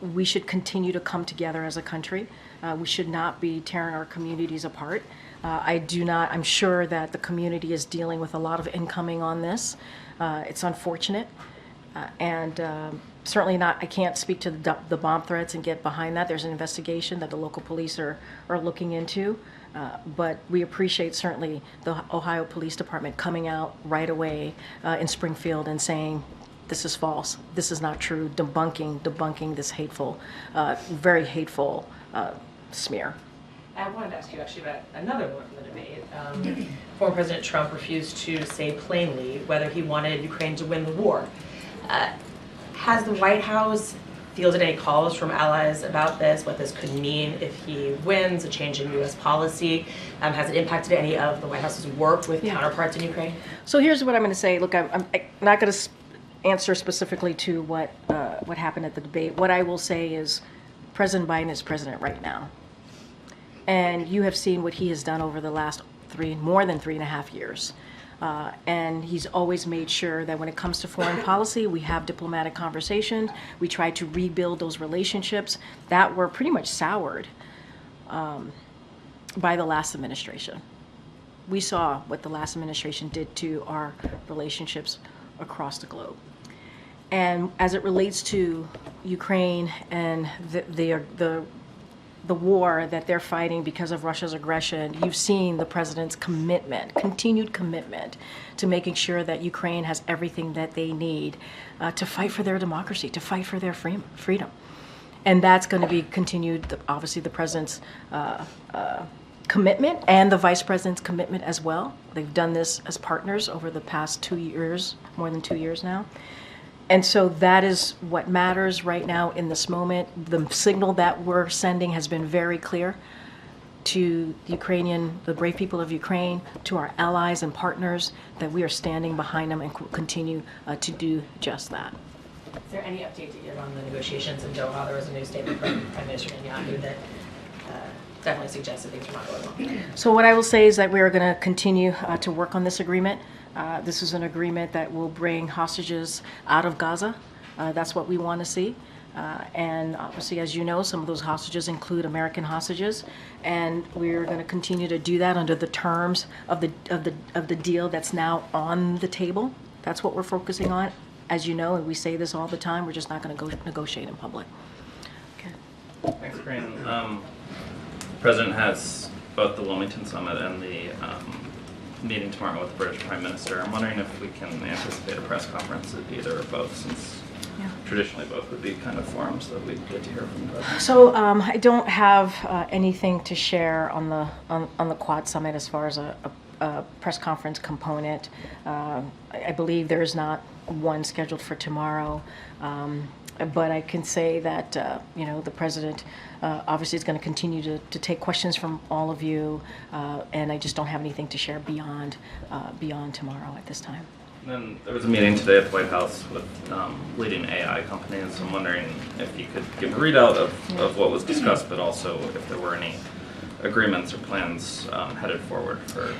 G: We should continue to come together as a country. We should not be tearing our communities apart. I'm sure that the community is dealing with a lot of incoming on this. It's unfortunate. Certainly not, I can't speak to the bomb threats and get behind that. There's an investigation that the local police are looking into. But we appreciate certainly the Ohio Police Department coming out right away in Springfield and saying, this is false, this is not true, debunking this hateful, very hateful smear.
J: I wanted to ask you actually about another one from the debate. Former President Trump refused to say plainly whether he wanted Ukraine to win the war. Has the White House fielded any calls from allies about this, what this could mean if he wins, a change in U.S. policy? Has it impacted any of the White House's work with counterparts in Ukraine? So
G: here's what I'm going to say. Look, I'm not going to answer specifically to what happened at the debate. What I will say is President Biden is president right now. And you have seen what he has done over the last more than 3.5 years. And he's always made sure that when it comes to foreign policy, we have diplomatic conversations. We try to rebuild those relationships that were pretty much soured by the last administration. We saw what the last administration did to our relationships across the globe. And as it relates to Ukraine and the the war that they're fighting because of Russia's aggression, you've seen the president's commitment, continued commitment to making sure that Ukraine has everything that they need to fight for their democracy, to fight for their freedom. And that's going to be continued, obviously, the president's commitment and the vice president's commitment as well. They've done this as partners over the past 2 years, more than 2 years now. And so that is what matters right now in this moment. The signal that we're sending has been very clear to the brave people of Ukraine, to our allies and partners, that we are standing behind them and continue to do just that.
J: Is there any update to give on the negotiations in Doha? There was a new statement from Prime Minister Netanyahu that definitely suggested things are not going well.
G: So what I will say is that we are going to continue to work on this agreement. This is an agreement that will bring hostages out of Gaza. That's what we want to see. And obviously, as you know, some of those hostages include American hostages, and we're going to continue to do that under the terms of the deal that's now on the table. That's what we're focusing on. As you know, and we say this all the time, we're just not going to go negotiate in public. Okay.
A: Thanks, Karine. The President has both the Wilmington Summit and the meeting tomorrow with the British Prime Minister. I'm wondering if we can anticipate a press conference at either or both, since traditionally both would be kind of forums that we'd get to hear from the President.
G: So I don't have anything to share on the Quad Summit as far as a press conference component. I believe there is not one scheduled for tomorrow. But I can say that the president obviously is going to continue to take questions from all of you, and I just don't have anything to share beyond tomorrow at this time.
A: And then there was a meeting today at the White House with leading AI companies. I'm wondering if you could give a readout of what was discussed, but also if there were any agreements or plans headed forward for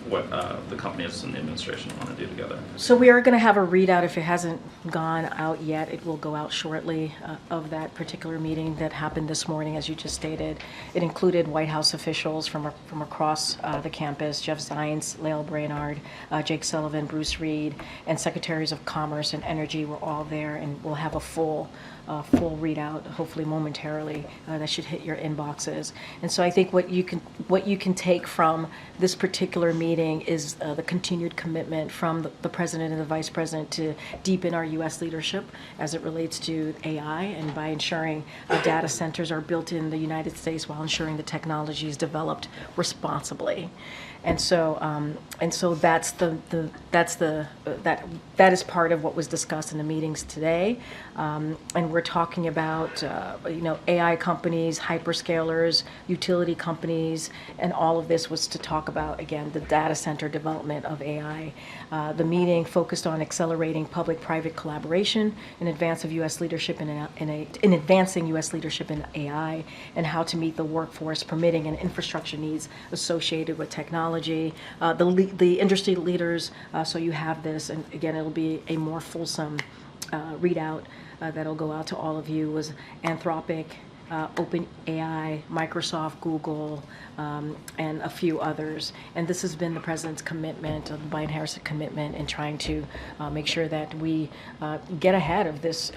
A: what the companies and the administration want to do together.
G: So we are going to have a readout. If it hasn't gone out yet, it will go out shortly, of that particular meeting that happened this morning, as you just stated. It included White House officials from across the campus: Jeff Zients, Lael Brainard, Jake Sullivan, Bruce Reed, and Secretaries of Commerce and Energy were all there, and we'll have a full readout, hopefully momentarily, that should hit your inboxes. And so I think what you can take from this particular meeting is the continued commitment from the President and the Vice President to deepen our U.S. leadership as it relates to AI, and by ensuring data centers are built in the United States while ensuring the technology is developed responsibly. And so that is part of what was discussed in the meetings today, and we're talking about AI companies, hyperscalers, utility companies, and all of this was to talk about, again, the data center development of AI. The meeting focused on accelerating public-private collaboration in advance of U.S. leadership in advancing U.S. leadership in AI, and how to meet the workforce, permitting, and infrastructure needs associated with technology. The industry leaders, so you have this, and again, it'll be a more fulsome readout that'll go out to all of you, was Anthropic, OpenAI, Microsoft, Google, and a few others. And this has been the President's commitment, the Biden-Harris commitment, in trying to make sure that we get ahead of this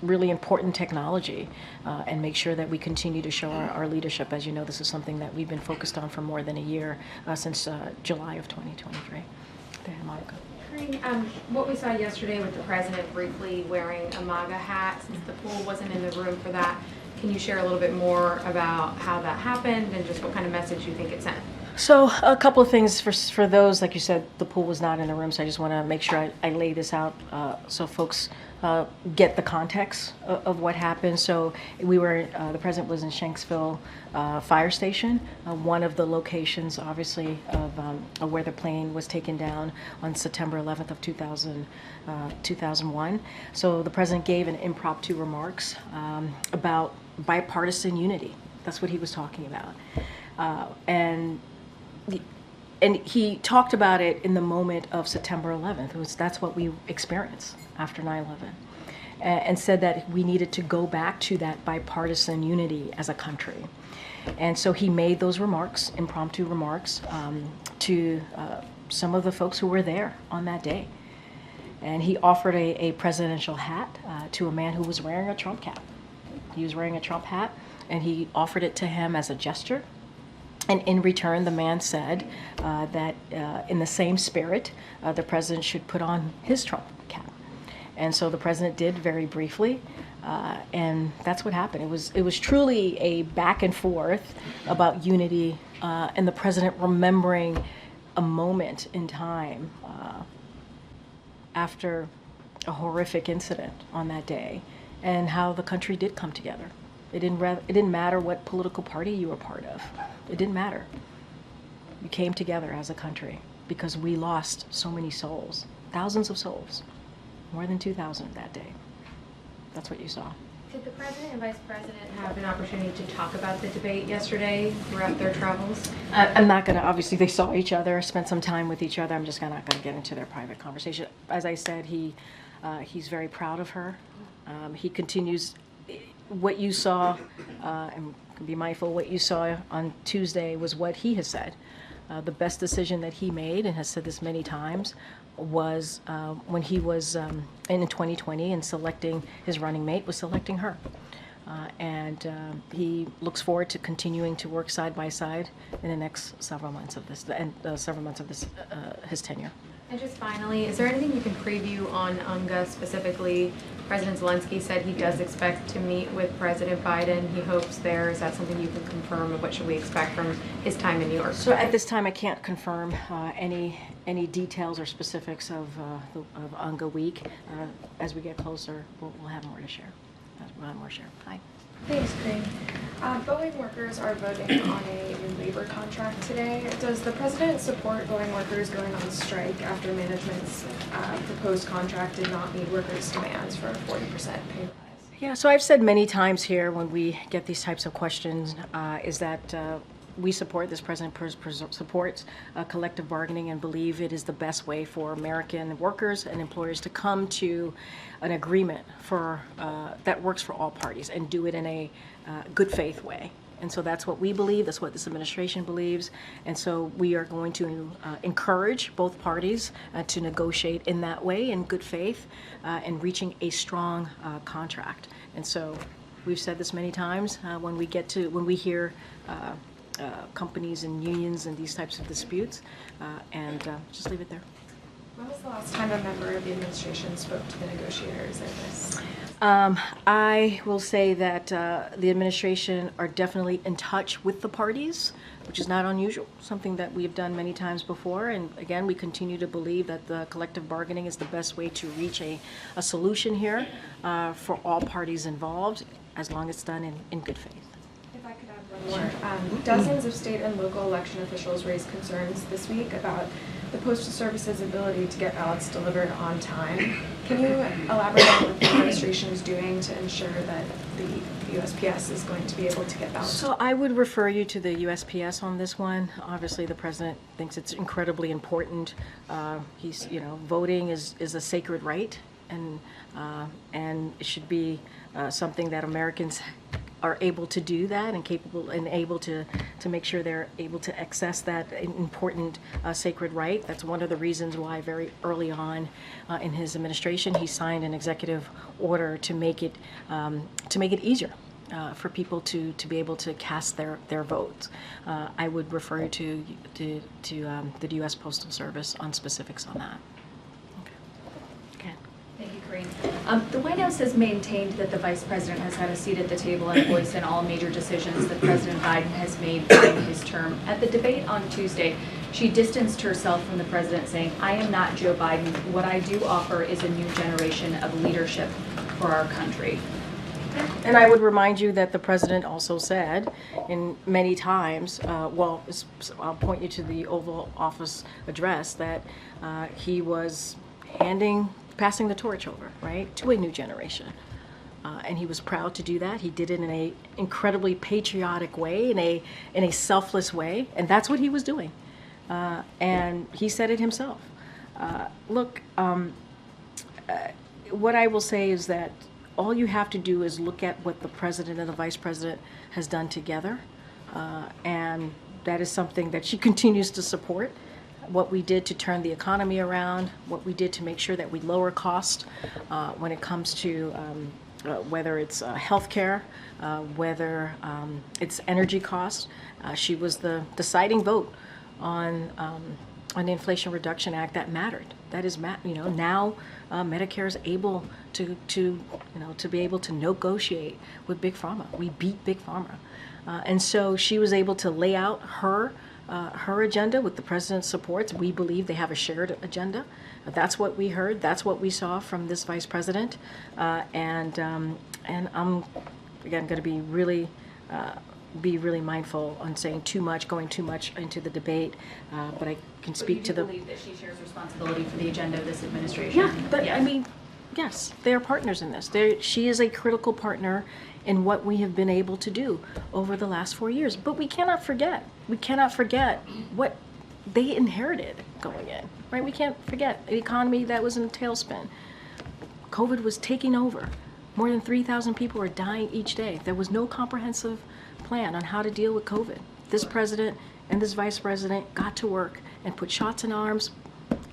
G: really important technology, and make sure that we continue to show our leadership. As you know, this is something that we've been focused on for more than a year, since July of 2023. Go ahead, Monica.
K: What we saw yesterday with the president briefly wearing a MAGA hat, since the pool wasn't in the room for that, can you share a little bit more about how that happened and just what kind of message you think it sent?
G: So a couple of things for those, like you said, the pool was not in the room, so I just want to make sure I lay this out so folks get the context of what happened. So the president was in Shanksville Fire Station, one of the locations, obviously, of where the plane was taken down on September 11th of 2001. So the president gave an impromptu remarks about bipartisan unity. That's what he was talking about. And he talked about it in the moment of September 11th. That's what we experienced after 9/11, and said that we needed to go back to that bipartisan unity as a country. And so he made those remarks, impromptu remarks, to some of the folks who were there on that day. And he offered a presidential hat to a man who was wearing a Trump cap. He was wearing a Trump hat, and he offered it to him as a gesture. And in return, the man said that in the same spirit, the president should put on his Trump cap. And so the president did very briefly, and that's what happened. It was truly a back and forth about unity, and the president remembering a moment in time after a horrific incident on that day, and how the country did come together. It didn't matter what political party you were part of. It didn't matter. You came together as a country because we lost so many souls, thousands of souls, more than 2,000 that day. That's what you saw.
K: Did the president and vice president have an opportunity to talk about the debate yesterday throughout their travels?
G: I'm not going to, obviously they saw each other, spent some time with each other. I'm just not going to get into their private conversation. As I said, he's very proud of her. He continues, what you saw, and be mindful, what you saw on Tuesday was what he has said. The best decision that he made, and has said this many times, was when he was in 2020 and selecting his running mate, was selecting her. And he looks forward to continuing to work side by side in the next several months of this, his tenure.
K: And just finally, is there anything you can preview on UNGA specifically? President Zelensky said he does expect to meet with President Biden. He hopes there. Is that something you can confirm? And what should we expect from his time in New York?
G: So at this time, I can't confirm any details or specifics of UNGA week. As we get closer, we'll have more to share. We'll have more to share. Hi.
L: Thanks, Karine. Boeing workers are voting on a new labor contract today. Does the president support Boeing workers going on strike after management's proposed contract did not meet workers' demands for a 40% pay rise?
G: Yeah, so I've said many times here when we get these types of questions is that we support, this president supports collective bargaining and believe it is the best way for American workers and employers to come to an agreement for that works for all parties and do it in a good faith way. And so that's what we believe, that's what this administration believes. And so we are going to encourage both parties to negotiate in that way, in good faith, and reaching a strong contract. And so we've said this many times, when we hear companies and unions and these types of disputes, and just leave it there.
L: When was the last time a member of the administration spoke to the negotiators in this?
G: I will say that the administration are definitely in touch with the parties, which is not unusual, something that we've done many times before. And again, we continue to believe that the collective bargaining is the best way to reach a solution here for all parties involved, as long as it's done in good faith.
L: If I could add one more. Dozens of state and local election officials raised concerns this week about the Postal Service's ability to get ballots delivered on time. Can you elaborate on what the administration is doing to ensure that the USPS is going to be able to get ballots?
G: So I would refer you to the USPS on this one. Obviously, the president thinks it's incredibly important. Voting is a sacred right, and it should be something that Americans are able to do that and capable and able to make sure they're able to access that important sacred right. That's one of the reasons why very early on in his administration he signed an executive order to make it easier for people to be able to cast their votes. I would refer you to the U.S. Postal Service on specifics on that.
M: Thank you, Karine. The White House has maintained that the Vice President has had a seat at the table and a voice in all major decisions that President Biden has made during his term. At the debate on Tuesday, she distanced herself from the President, saying, "I am not Joe Biden. What I do offer is a new generation of leadership for our country."
G: And I would remind you that the President also said in many times, I'll point you to the Oval Office address, that he was passing the torch over, right, to a new generation. And he was proud to do that. He did it in an incredibly patriotic way, in a selfless way, and that's what he was doing. And he said it himself. What I will say is that all you have to do is look at what the President and the Vice President has done together, and that is something that she continues to support. What we did to turn the economy around, what we did to make sure that we lower cost when it comes to whether it's healthcare, whether it's energy costs. She was the deciding vote on the Inflation Reduction Act that mattered. That is, now Medicare is able to be able to negotiate with Big Pharma. We beat Big Pharma, and so she was able to lay out her agenda with the president's supports. We believe they have a shared agenda. That's what we heard. That's what we saw from this vice president, and I'm again going to be really mindful on saying too much, going too much into the debate, but I can speak to the.
M: But you do believe that she shares responsibility for the agenda of this administration?
G: Yeah, but I mean, yes, they are partners in this. She is a critical partner in what we have been able to do over the last 4 years. But we cannot forget what they inherited going in, right? We can't forget an economy that was in a tailspin. COVID was taking over. More than 3,000 people are dying each day. There was no comprehensive plan on how to deal with COVID. This president and this vice president got to work and put shots in arms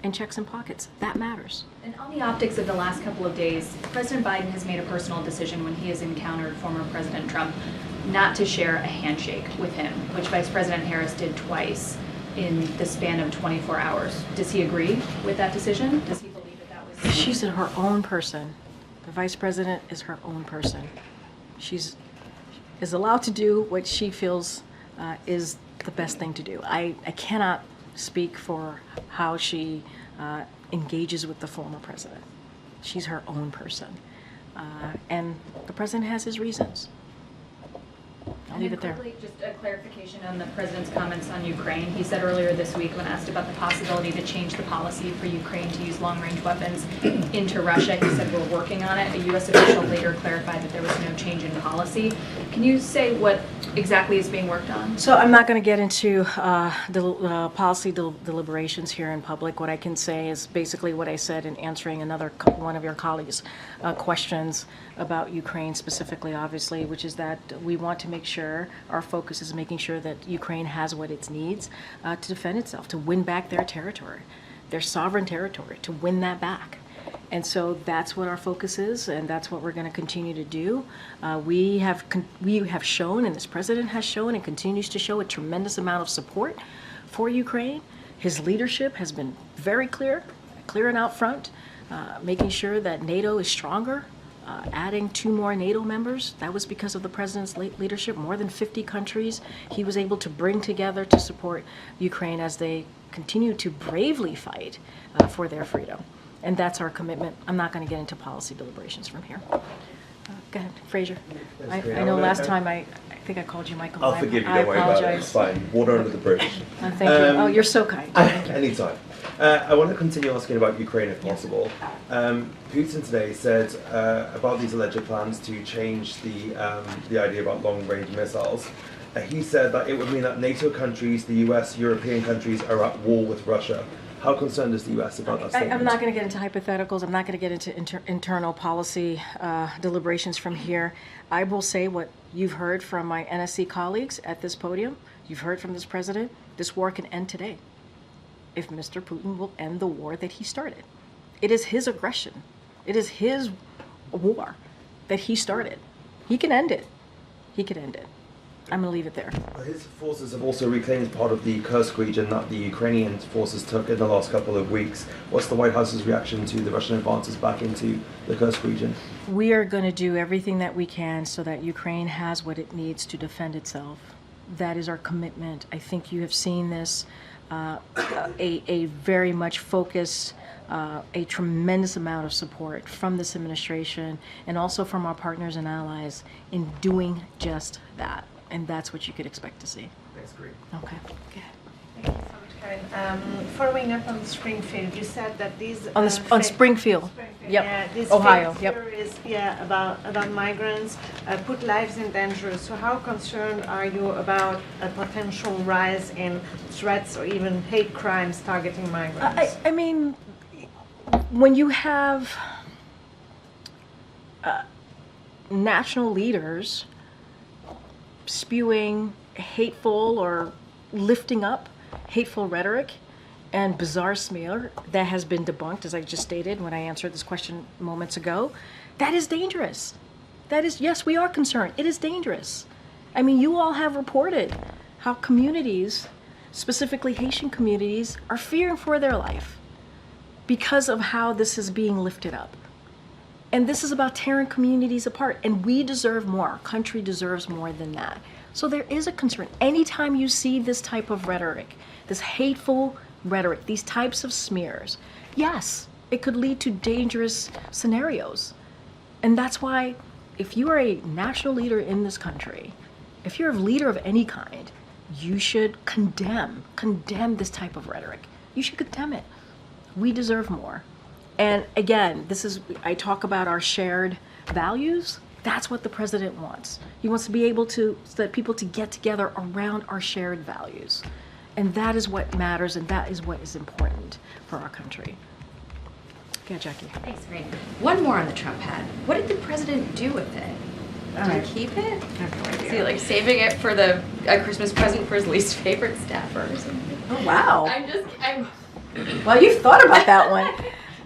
G: and checks in pockets. That matters.
M: And on the optics of the last couple of days, President Biden has made a personal decision when he has encountered former President Trump not to share a handshake with him, which Vice President Harris did twice in the span of 24 hours. Does he agree with that decision? Does he believe that was...
G: She's her own person. The vice president is her own person. She's allowed to do what she feels is the best thing to do. I cannot speak for how she engages with the former president. She's her own person. And the president has his reasons. I'll leave it there.
M: Quickly, just a clarification on the president's comments on Ukraine. He said earlier this week when asked about the possibility to change the policy for Ukraine to use long-range weapons into Russia, he said we're working on it. A U.S. official later clarified that there was no change in policy. Can you say what exactly is being worked on?
G: So I'm not going to get into policy deliberations here in public. What I can say is basically what I said in answering one of your colleagues' questions about Ukraine specifically, obviously, which is that we want to make sure our focus is making sure that Ukraine has what it needs to defend itself, to win back their territory, their sovereign territory, to win that back. And so that's what our focus is, and that's what we're going to continue to do. We have shown, and this president has shown and continues to show, a tremendous amount of support for Ukraine. His leadership has been very clear and out front, making sure that NATO is stronger, adding 2 more NATO members. That was because of the president's leadership. More than 50 countries he was able to bring together to support Ukraine as they continue to bravely fight for their freedom. And that's our commitment. I'm not going to get into policy deliberations from here. Go ahead, Fraser. I know last time I think I called you Michael.
N: I'll forgive you, don't worry about it. It's fine. Water under the bridge.
G: Thank you. Oh, you're so kind. Thank you.
N: Anytime. I want to continue asking about Ukraine if possible. Putin today said about these alleged plans to change the idea about long-range missiles. He said that it would mean that NATO countries, the US, European countries are at war with Russia. How concerned is the U.S. about that statement?
G: I'm not going to get into hypotheticals. I'm not going to get into internal policy deliberations from here. I will say what you've heard from my NSC colleagues at this podium. You've heard from this president. This war can end today if Mr. Putin will end the war that he started. It is his aggression. It is his war that he started. He can end it. He can end it. I'm going to leave it there.
N: His forces have also reclaimed part of the Kursk region that the Ukrainian forces took in the last couple of weeks. What's the White House's reaction to the Russian advances back into the Kursk region?
G: We are going to do everything that we can so that Ukraine has what it needs to defend itself. That is our commitment. I think you have seen this, a very much focused, a tremendous amount of support from this administration and also from our partners and allies in doing just that. And that's what you could expect to see.
N: Thanks, Karine.
G: Okay.
O: Thank you so much, Karine. Following up on Springfield, you said that these
G: on Springfield. Yep.
O: Yeah, this
G: Ohio.
O: fake
G: Yep.
O: theories, about migrants put lives in danger. So how concerned are you about a potential rise in threats or even hate crimes targeting migrants?
G: I mean, when you have national leaders spewing hateful or lifting up hateful rhetoric and bizarre smear that has been debunked, as I just stated when I answered this question moments ago, that is dangerous. That is, yes, we are concerned. It is dangerous. I mean, you all have reported how communities, specifically Haitian communities, are fearing for their life because of how this is being lifted up. And this is about tearing communities apart, and we deserve more. Our country deserves more than that. So there is a concern. Anytime you see this type of rhetoric, this hateful rhetoric, these types of smears, yes, it could lead to dangerous scenarios. And that's why if you are a national leader in this country, if you're a leader of any kind, you should condemn this type of rhetoric. You should condemn it. We deserve more. And again, I talk about our shared values. That's what the president wants. He wants to be able to, so that people to get together around our shared values. And that is what matters, and that is what is important for our country. Okay, Jackie.
P: Thanks, Karine. One more on the Trump hat. What did the president do with it? Did he keep it?
G: I have no idea.
P: Is he like saving it for a Christmas present for his least favorite staffer or something?
G: Oh, wow.
P: I'm
G: Well, you've thought about that one.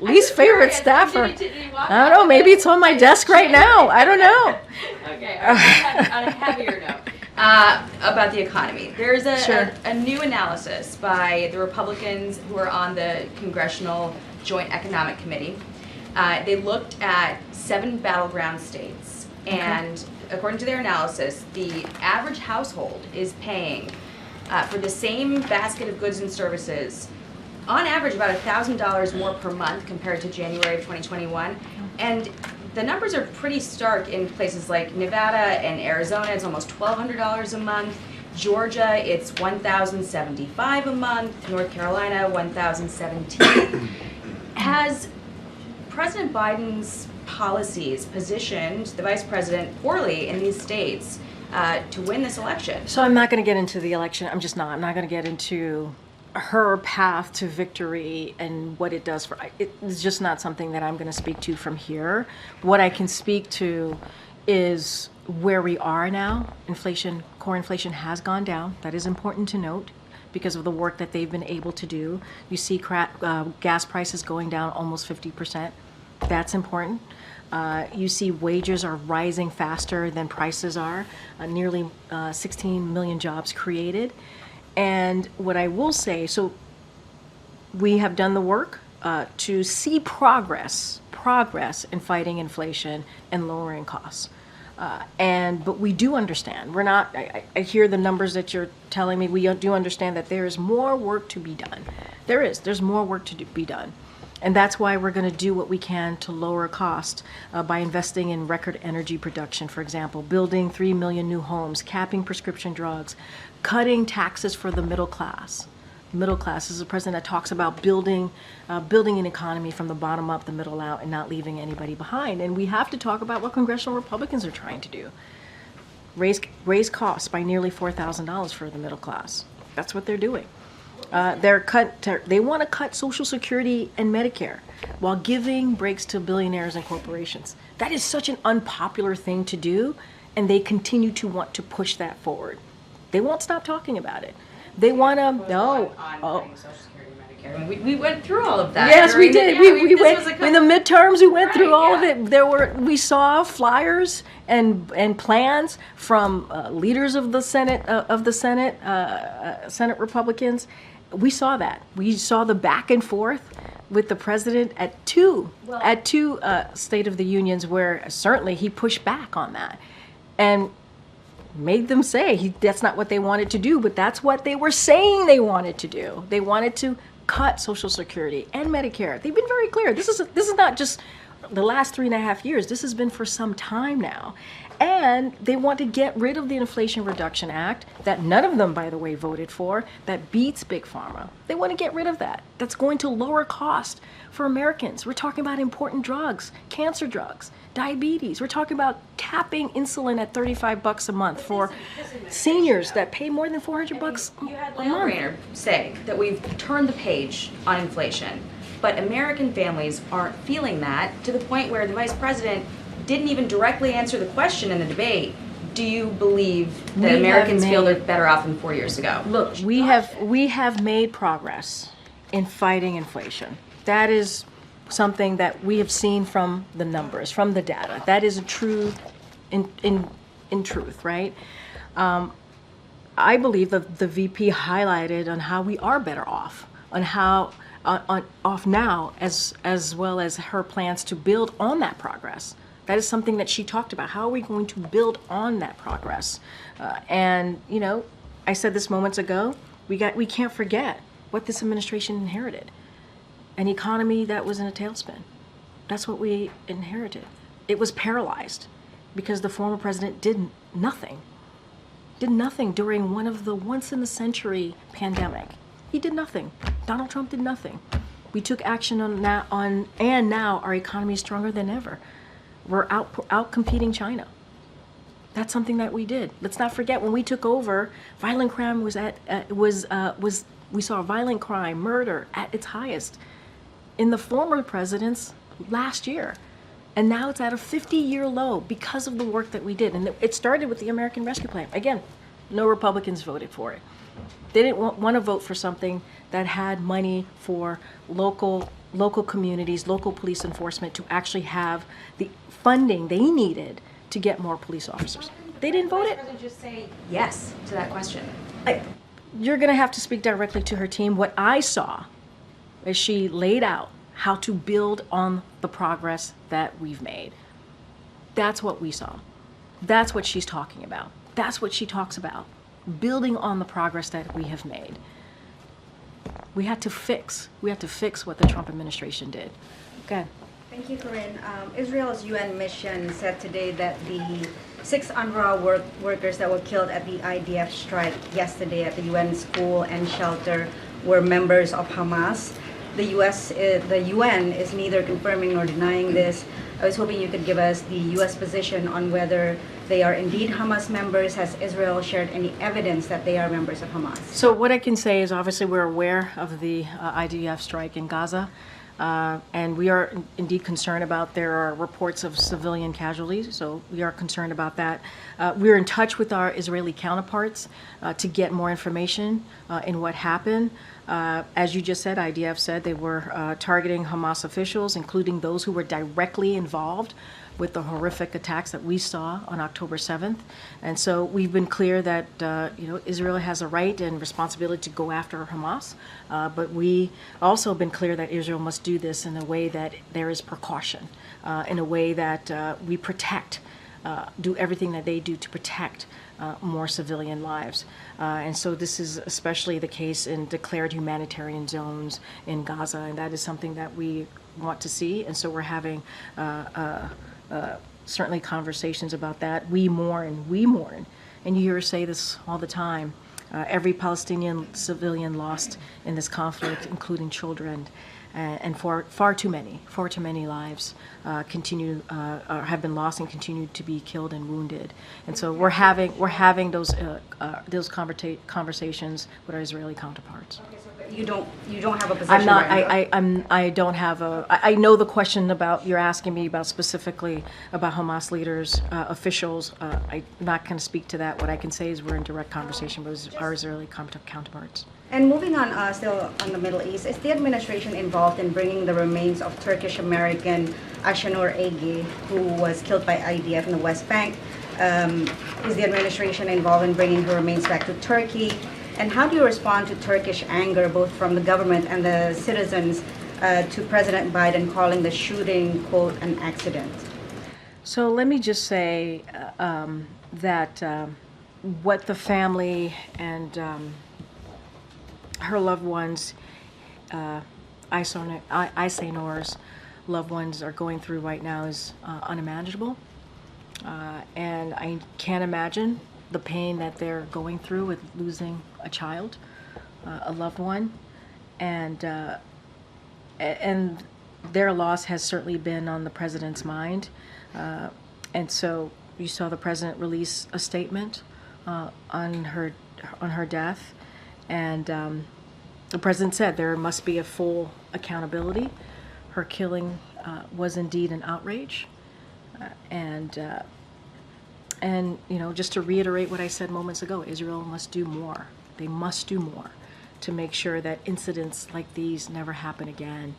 G: Least favorite staffer. I don't know, maybe it's on my desk right now. I don't know.
P: Okay, on a heavier note, about the economy. There's a new analysis by the Republicans who are on the Congressional Joint Economic Committee. They looked at 7 battleground states, and according to their analysis, the average household is paying for the same basket of goods and services on average about $1,000 more per month compared to January of 2021. And the numbers are pretty stark in places like Nevada and Arizona. It's almost $1,200 a month. Georgia, it's $1,075 a month. North Carolina, $1,017. Has President Biden's policies positioned the vice president poorly in these states to win this election?
G: So I'm not going to get into the election. I'm not going to get into her path to victory and what it does for, it's just not something that I'm going to speak to from here. What I can speak to is where we are now. Inflation, core inflation has gone down. That is important to note because of the work that they've been able to do. You see gas prices going down almost 50%. That's important. You see wages are rising faster than prices are. Nearly 16 million jobs created. And what I will say, so we have done the work to see progress in fighting inflation and lowering costs. But we do understand, we're not, I hear the numbers that you're telling me, we do understand that there is more work to be done. There's more work to be done. And that's why we're going to do what we can to lower cost by investing in record energy production, for example, building 3 million new homes, capping prescription drugs, cutting taxes for the middle class. Middle class is a president that talks about building an economy from the bottom up, the middle out, and not leaving anybody behind. And we have to talk about what congressional Republicans are trying to do. Raise costs by nearly $4,000 for the middle class. That's what they're doing. They want to cut Social Security and Medicare while giving breaks to billionaires and corporations. That is such an unpopular thing to do, and they continue to want to push that forward. They won't stop talking about it. They want to,
P: We went through all of that.
G: Yes, we did. We went
P: in
G: the midterms. We went through all of it. We saw flyers and plans from leaders of the Senate, Senate Republicans. We saw that. We saw the back and forth with the president at two State of the Unions, where certainly he pushed back on that and made them say that's not what they wanted to do, but that's what they were saying they wanted to do. They wanted to cut Social Security and Medicare. They've been very clear. This is not just the last 3.5 years. This has been for some time now. And they want to get rid of the Inflation Reduction Act that none of them, by the way, voted for, that beats Big Pharma. They want to get rid of that. That's going to lower cost for Americans. We're talking about important drugs, cancer drugs, diabetes. We're talking about capping insulin at $35 a month for seniors that pay more than $400 a month.
P: Rainer say that we've turned the page on inflation, but American families aren't feeling that, to the point where the vice president didn't even directly answer the question in the debate. Do you believe that Americans feel they're better off than 4 years ago?
G: Look, we have made progress in fighting inflation. That is something that we have seen from the numbers, from the data. That is a true in truth, right? I believe that the VP highlighted on how we are better off, on how off now, as well as her plans to build on that progress. That is something that she talked about. How are we going to build on that progress? And you know, I said this moments ago. We can't forget what this administration inherited: an economy that was in a tailspin. That's what we inherited. It was paralyzed because the former president did nothing during one of the once-in-a-century pandemic. He did nothing. Donald Trump did nothing. We took action and now our economy is stronger than ever. We're out competing China. That's something that we did. Let's not forget, when we took over, violent crime we saw violent crime, murder at its highest in the former president's last year. And now it's at a 50-year low because of the work that we did. And it started with the American Rescue Plan. Again, no Republicans voted for it. They didn't want to vote for something that had money for local communities, local police enforcement to actually have the funding they needed to get more police officers. They didn't vote it.
P: Just say yes to that question.
G: You're going to have to speak directly to her team. What I saw is she laid out how to build on the progress that we've made. That's what we saw. That's what she's talking about. That's what she talks about. Building on the progress that we have made. We had to fix what the Trump administration did. Okay.
Q: Thank you, Karine. Israel's UN mission said today that the 6 UNRWA workers that were killed at the IDF strike yesterday at the UN school and shelter were members of Hamas. The UN is neither confirming nor denying this. I was hoping you could give us the U.S. position on whether they are indeed Hamas members. Has Israel shared any evidence that they are members of Hamas?
G: So what I can say is, obviously we're aware of the IDF strike in Gaza, and we are indeed concerned about, there are reports of civilian casualties, so we are concerned about that. We're in touch with our Israeli counterparts to get more information in what happened. As you just said, IDF said they were targeting Hamas officials, including those who were directly involved with the horrific attacks that we saw on October 7th. And so we've been clear that Israel has a right and responsibility to go after Hamas, but we also been clear that Israel must do this in a way that there is precaution, in a way that we protect, do everything that they do to protect more civilian lives. And so this is especially the case in declared humanitarian zones in Gaza, and that is something that we want to see. And so we're having certainly conversations about that. We mourn, and you hear us say this all the time. Every Palestinian civilian lost in this conflict, including children, and far too many lives have been lost and continue to be killed and wounded. And so we're having those conversations with our Israeli counterparts.
Q: Okay, so you don't have a position.
G: I don't have a. I know the question about, you're asking me about specifically about Hamas leaders, officials. I'm not going to speak to that. What I can say is we're in direct conversation with our Israeli counterparts.
Q: And moving on, still on the Middle East, is the administration involved in bringing the remains of Turkish-American Ayşenur Ege, who was killed by IDF in the West Bank? Is the administration involved in bringing her remains back to Turkey? And how do you respond to Turkish anger, both from the government and the citizens, to President Biden calling the shooting, quote, an accident?
G: So let me just say that what the family and her loved ones, Ayşenur's loved ones are going through right now is unimaginable. And I can't imagine the pain that they're going through with losing a child, a loved one. And their loss has certainly been on the president's mind. And so you saw the president release a statement on her death. And the president said there must be a full accountability. Her killing was indeed an outrage. And just to reiterate what I said moments ago, Israel must do more. They must do more to make sure that incidents like these never happen again.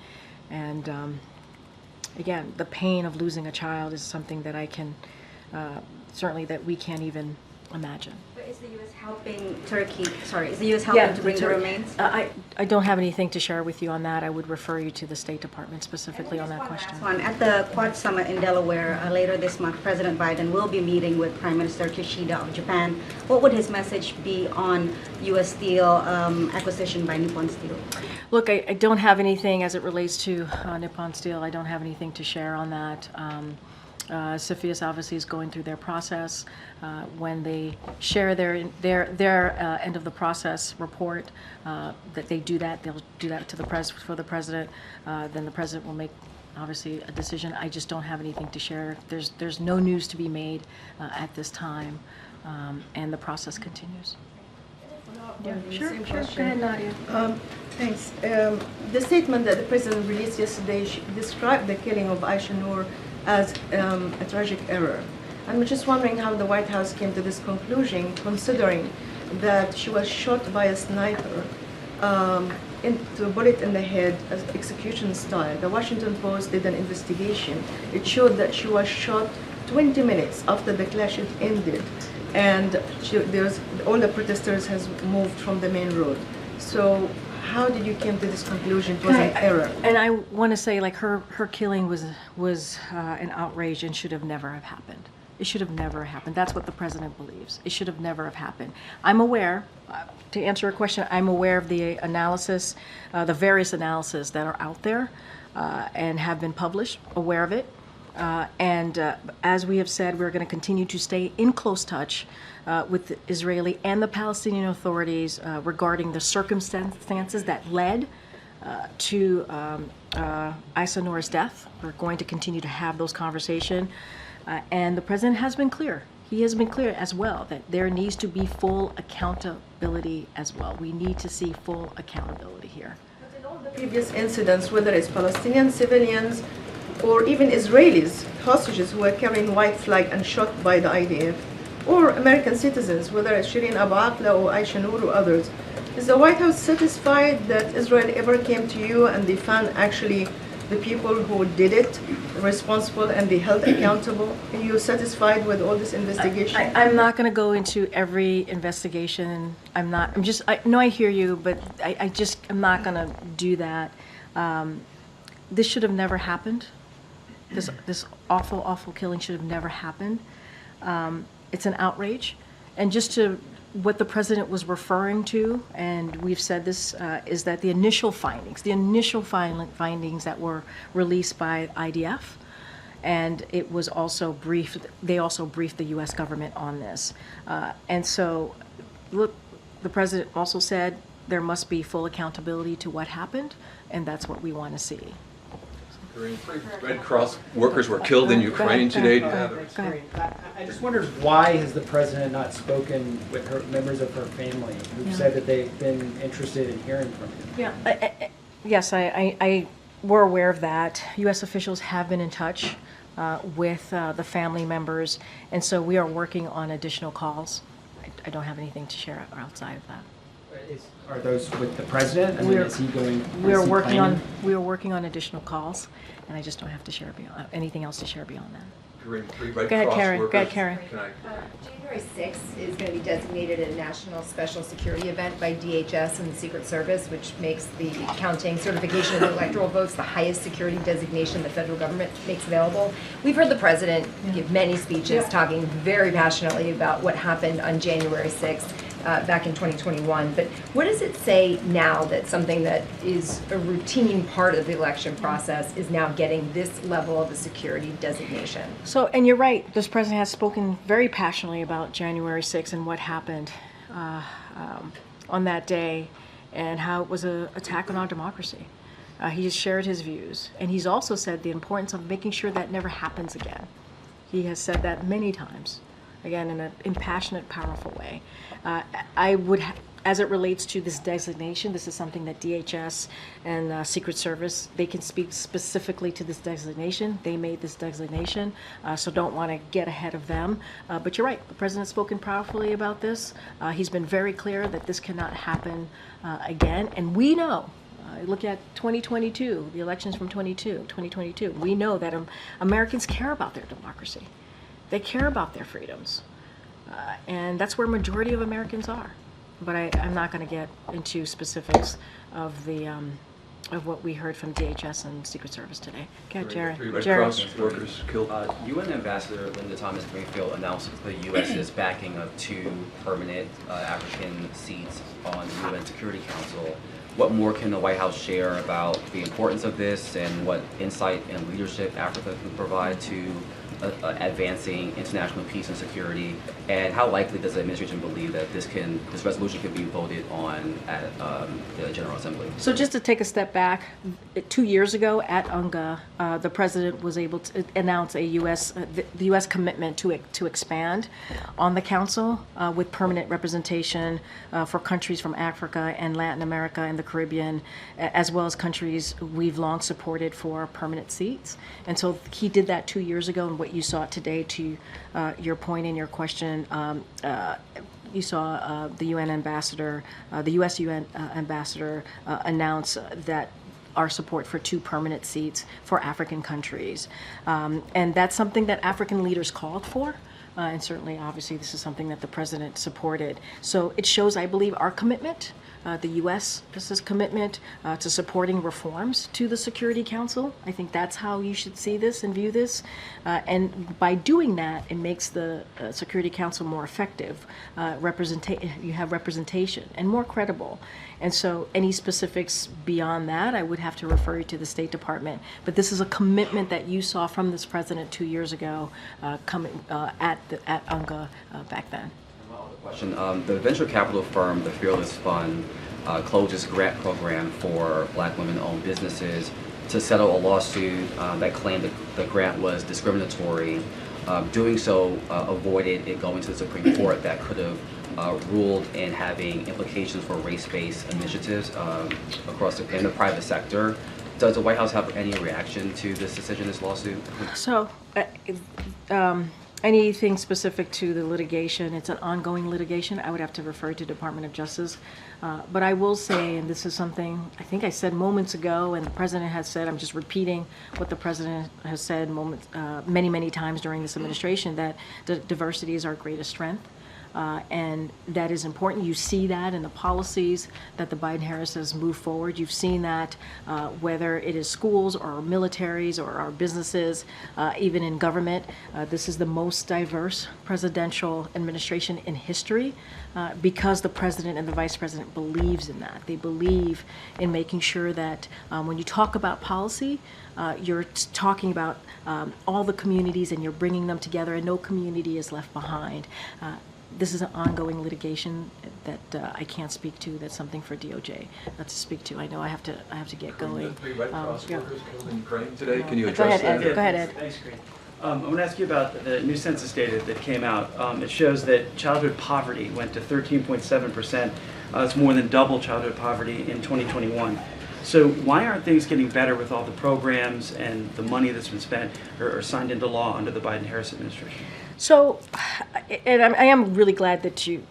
G: And again, the pain of losing a child is something that I can certainly that we can't even imagine.
Q: But is the U.S. helping Turkey? Sorry, is the U.S. helping to bring the remains?
G: I don't have anything to share with you on that. I would refer you to the State Department specifically on that question.
Q: At the Quad Summit in Delaware later this month, President Biden will be meeting with Prime Minister Kishida of Japan. What would his message be on U.S. steel acquisition by Nippon Steel?
G: Look, I don't have anything as it relates to Nippon Steel. I don't have anything to share on that. CFIUS obviously is going through their process. When they share their end of the process report, that they do that, they'll do that to for the president. Then the president will make obviously a decision. I just don't have anything to share. There's no news to be made at this time, and the process continues.
L: Yeah,
G: sure.
L: Go
G: ahead, Nadia.
R: Thanks. The statement that the president released yesterday described the killing of Aisha Noor as a tragic error. I'm just wondering how the White House came to this conclusion, considering that she was shot by a sniper into a bullet in the head, as execution style. The Washington Post did an investigation. It showed that she was shot 20 minutes after the clash had ended, and all the protesters has moved from the main road. So how did you come to this conclusion it was an error?
G: And I want to say, like, her killing was an outrage and should have never have happened. It should have never happened. That's what the president believes. It should have never have happened. I'm aware, to answer your question, I'm aware of the analysis, the various analyses that are out there and have been published, aware of it. As we have said, we're going to continue to stay in close touch with the Israeli and the Palestinian authorities regarding the circumstances that led to Aisha Noor's death. We're going to continue to have those conversations. And the president has been clear. He has been clear as well that there needs to be full accountability as well. We need to see full accountability here.
R: But in all the previous incidents, whether it's Palestinian civilians or even Israelis, hostages who were carrying white flag and shot by the IDF, or American citizens, whether it's Shireen Abu Akleh or Aisha Noor or others, is the White House satisfied that Israel ever came to you and they found actually the people who did it responsible and they held accountable? Are you satisfied with all this investigation?
G: I'm not going to go into every investigation. I know I hear you, but I'm not going to do that. This should have never happened. This awful killing should have never happened. It's an outrage. And just to what the president was referring to, and we've said this, is that the initial findings that were released by IDF, and it was also they also briefed the U.S. government on this. And so, look, the president also said there must be full accountability to what happened, and that's what we want to see.
S: Karine, 3 Red Cross workers were killed in Ukraine today.
B: I just wondered, why has the president not spoken with members of her family who've said that they've been interested in hearing from you?
G: Yeah. Yes, we're aware of that. U.S. officials have been in touch with the family members, and so we are working on additional calls. I don't have anything to share outside of that.
B: Are those with the president? Is he going?
G: We are working on additional calls, and I just don't have to share anything else to share beyond that.
S: Karine, 3 Red
G: Go ahead,
S: Cross
G: Karen.
S: workers.
G: Go ahead, Karen.
T: January 6th is going to be designated a national special security event by DHS and the Secret Service, which makes the counting certification of the electoral votes the highest security designation the federal government makes available. We've heard the president give many speeches talking very passionately about what happened on January 6th. Back in 2021, but what does it say now that something that is a routine part of the election process is now getting this level of a security designation?
G: So, and you're right, this president has spoken very passionately about January 6th and what happened on that day and how it was an attack on our democracy. He has shared his views, and he's also said the importance of making sure that never happens again. He has said that many times, again, in an impassionate, powerful way. I would, as it relates to this designation, this is something that DHS and Secret Service, they can speak specifically to this designation. They made this designation, so don't want to get ahead of them. But you're right, the president's spoken powerfully about this. He's been very clear that this cannot happen again, and we know. Look at 2022, the elections from 2022. We know that Americans care about their democracy. They care about their freedoms. And that's where majority of Americans are. But I'm not going to get into specifics of of what we heard from DHS and Secret Service today. Okay, Jared.
S: Three Red Cross workers killed.
U: UN Ambassador Linda Thomas-Greenfield announced that the U.S. is backing of 2 permanent African seats on the UN Security Council. What more can the White House share about the importance of this and what insight and leadership Africa can provide to advancing international peace and security? And how likely does the administration believe that this resolution can be voted on at the General Assembly?
G: So just to take a step back, 2 years ago at UNGA, the president was able to announce the U.S. commitment to expand on the council with permanent representation for countries from Africa and Latin America and the Caribbean, as well as countries we've long supported for permanent seats. And so he did that 2 years ago, and what you saw today, to your point in your question, you saw the UN ambassador, the U.S. UN ambassador announce that our support for 2 permanent seats for African countries. And that's something that African leaders called for. And certainly, obviously, this is something that the president supported. So it shows, I believe, our commitment, the U.S.'s commitment to supporting reforms to the Security Council. I think that's how you should see this and view this. And by doing that, it makes the Security Council more effective. You have representation and more credible. And so any specifics beyond that, I would have to refer you to the State Department. But this is a commitment that you saw from this president 2 years ago coming at UNGA back then.
U: Question. The venture capital firm, the Fearless Fund, closed its grant program for Black women-owned businesses to settle a lawsuit that claimed that the grant was discriminatory. Doing so avoided it going to the Supreme Court that could have ruled in having implications for race-based initiatives in the private sector. Does the White House have any reaction to this decision, this lawsuit?
G: So, anything specific to the litigation, it's an ongoing litigation. I would have to refer to Department of Justice. But I will say, and this is something I think I said moments ago, and the president has said, I'm just repeating what the president has said many, many times during this administration, that diversity is our greatest strength. And that is important. You see that in the policies that the Biden-Harris has moved forward. You've seen that whether it is schools or our militaries or our businesses, even in government. This is the most diverse presidential administration in history because the president and the vice president believes in that. They believe in making sure that when you talk about policy, you're talking about all the communities and you're bringing them together, and no community is left behind. This is an ongoing litigation that I can't speak to. That's something for DOJ to speak to. I know I have to get going.
S: 3 Red Cross workers killed in Ukraine today. Can you
G: Go
S: address
G: ahead,
S: that?
G: Ed. Go ahead, Ed.
B: Thanks, Karine. I want to ask you about the new census data that came out. It shows that childhood poverty went to 13.7%. It's more than double childhood poverty in 2021. So why aren't things getting better with all the programs and the money that's been spent or signed into law under the Biden-Harris administration?
G: So, and I am really glad that you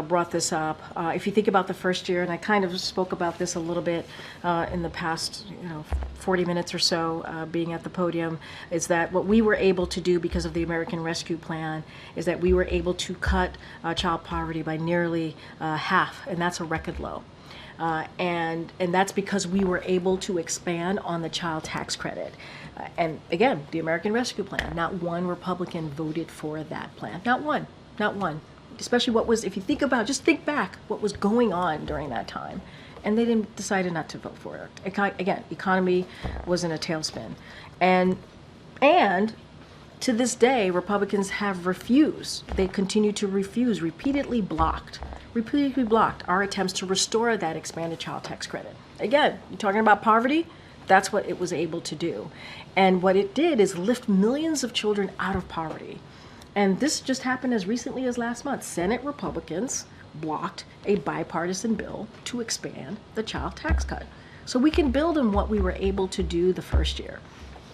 G: brought this up. If you think about the first year, and I kind of spoke about this a little bit in the past, 40 minutes or so being at the podium, is that what we were able to do because of the American Rescue Plan is that we were able to cut child poverty by nearly half, and that's a record low. And that's because we were able to expand on the child tax credit. And again, the American Rescue Plan, not one Republican voted for that plan. Not one. Especially if you just think back what was going on during that time. And they decided not to vote for it. Again, economy was in a tailspin. And to this day, Republicans have refused. They continue to refuse, repeatedly blocked our attempts to restore that expanded child tax credit. Again, you're talking about poverty, that's what it was able to do. And what it did is lift millions of children out of poverty. And this just happened as recently as last month. Senate Republicans blocked a bipartisan bill to expand the child tax cut. So we can build on what we were able to do the first year.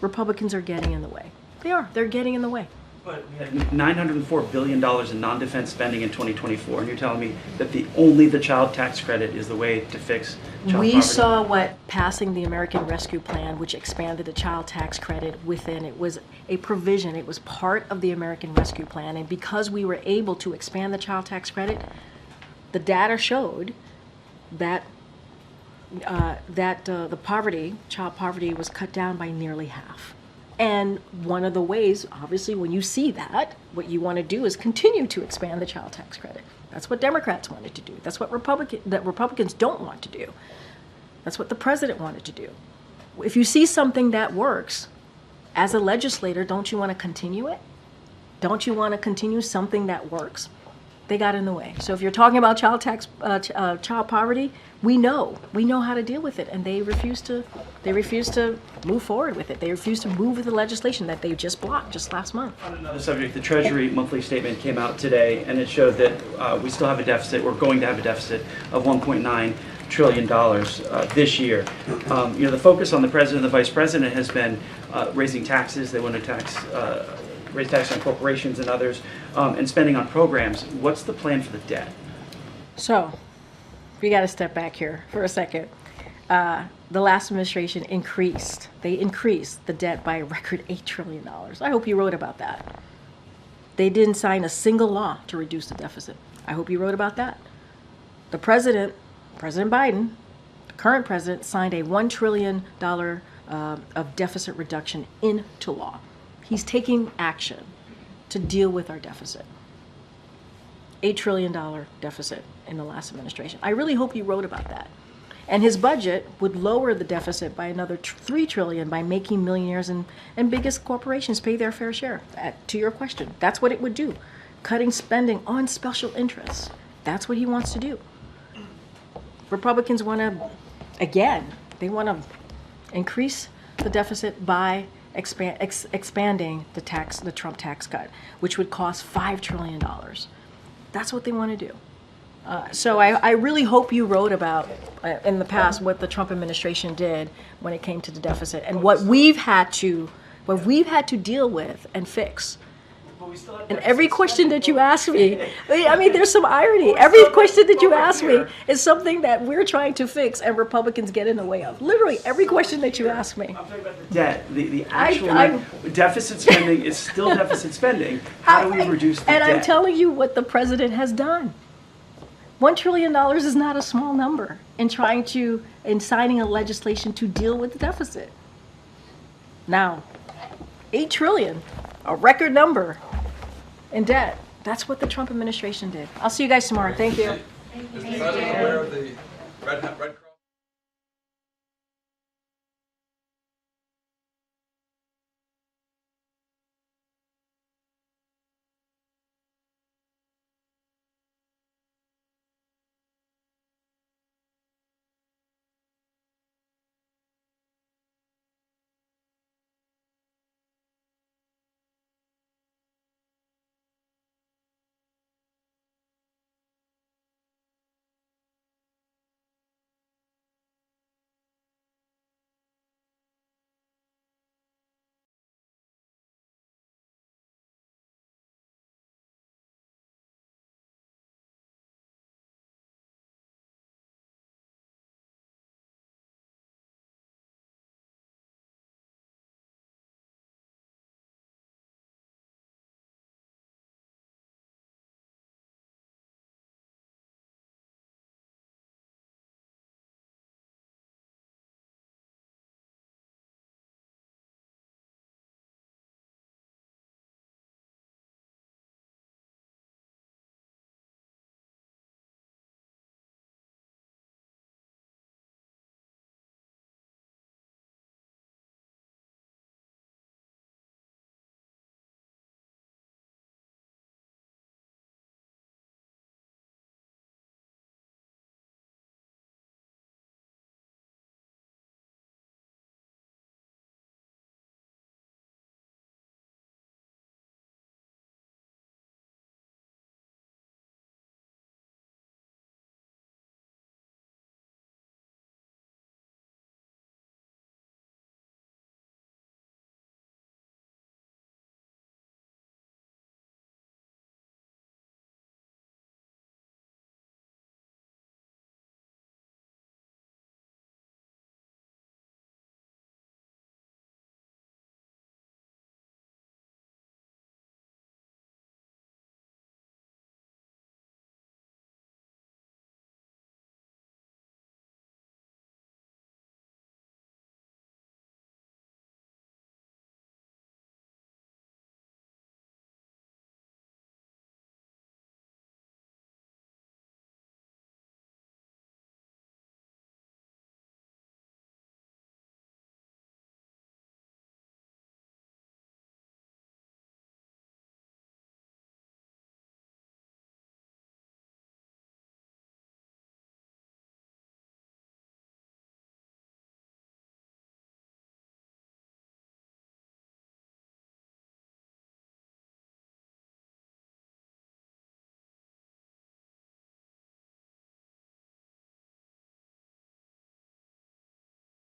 G: Republicans are getting in the way. They're getting in the way.
B: But we had $904 billion in non-defense spending in 2024, and you're telling me that only the child tax credit is the way to fix
G: We saw what passing the American Rescue Plan, which expanded the child tax credit within, it was a provision, it was part of the American Rescue Plan, and because we were able to expand the child tax credit, the data showed that the child poverty was cut down by nearly half. And one of the ways, obviously, when you see that, what you want to do is continue to expand the child tax credit. That's what Democrats wanted to do. That's what Republicans don't want to do. That's what the president wanted to do. If you see something that works, as a legislator, don't you want to continue it? Don't you want to continue something that works? They got in the way. So if you're talking about child poverty, we know how to deal with it, and they refuse to move forward with it. They refuse to move with the legislation that they just blocked just last month.
D: On another subject, the Treasury monthly statement came out today, and it showed that we still have a deficit. We're going to have a deficit of $1.9 trillion this year. The focus on the president and the vice president has been raising taxes. They want to raise tax on corporations and others, and spending on programs. What's the plan for the debt? So,
G: we got to step back here for a second. The last administration increased the debt by a record $8 trillion. I hope you wrote about that. They didn't sign a single law to reduce the deficit. I hope you wrote about that. The President Biden, the current president, signed a $1 trillion of deficit reduction into law. He's taking action to deal with our deficit. $8 trillion deficit in the last administration. I really hope you wrote about that. And his budget would lower the deficit by another $3 trillion by making millionaires and biggest corporations pay their fair share. To your question, that's what it would do. Cutting spending on special interests. That's what he wants to do. Republicans want to, again, they want to increase the deficit by expanding the Trump tax cut, which would cost $5 trillion. That's what they want to do. So I really hope you wrote about, in the past, what the Trump administration did when it came to the deficit and what we've had to deal with and fix. And every question that you ask me, I mean, there's some irony. Every question that you ask me is something that we're trying to fix and Republicans get in the way of. Literally, every question that you ask me.
D: I'm talking about the debt. The actual deficit spending is still deficit spending. How do we reduce the debt?
G: And I'm telling you what the president has done. $1 trillion is not a small number in signing a legislation to deal with the deficit. Now, $8 trillion, a record number in debt. That's what the Trump administration did. I'll see you guys tomorrow. Thank you.
S: Is the president aware of the red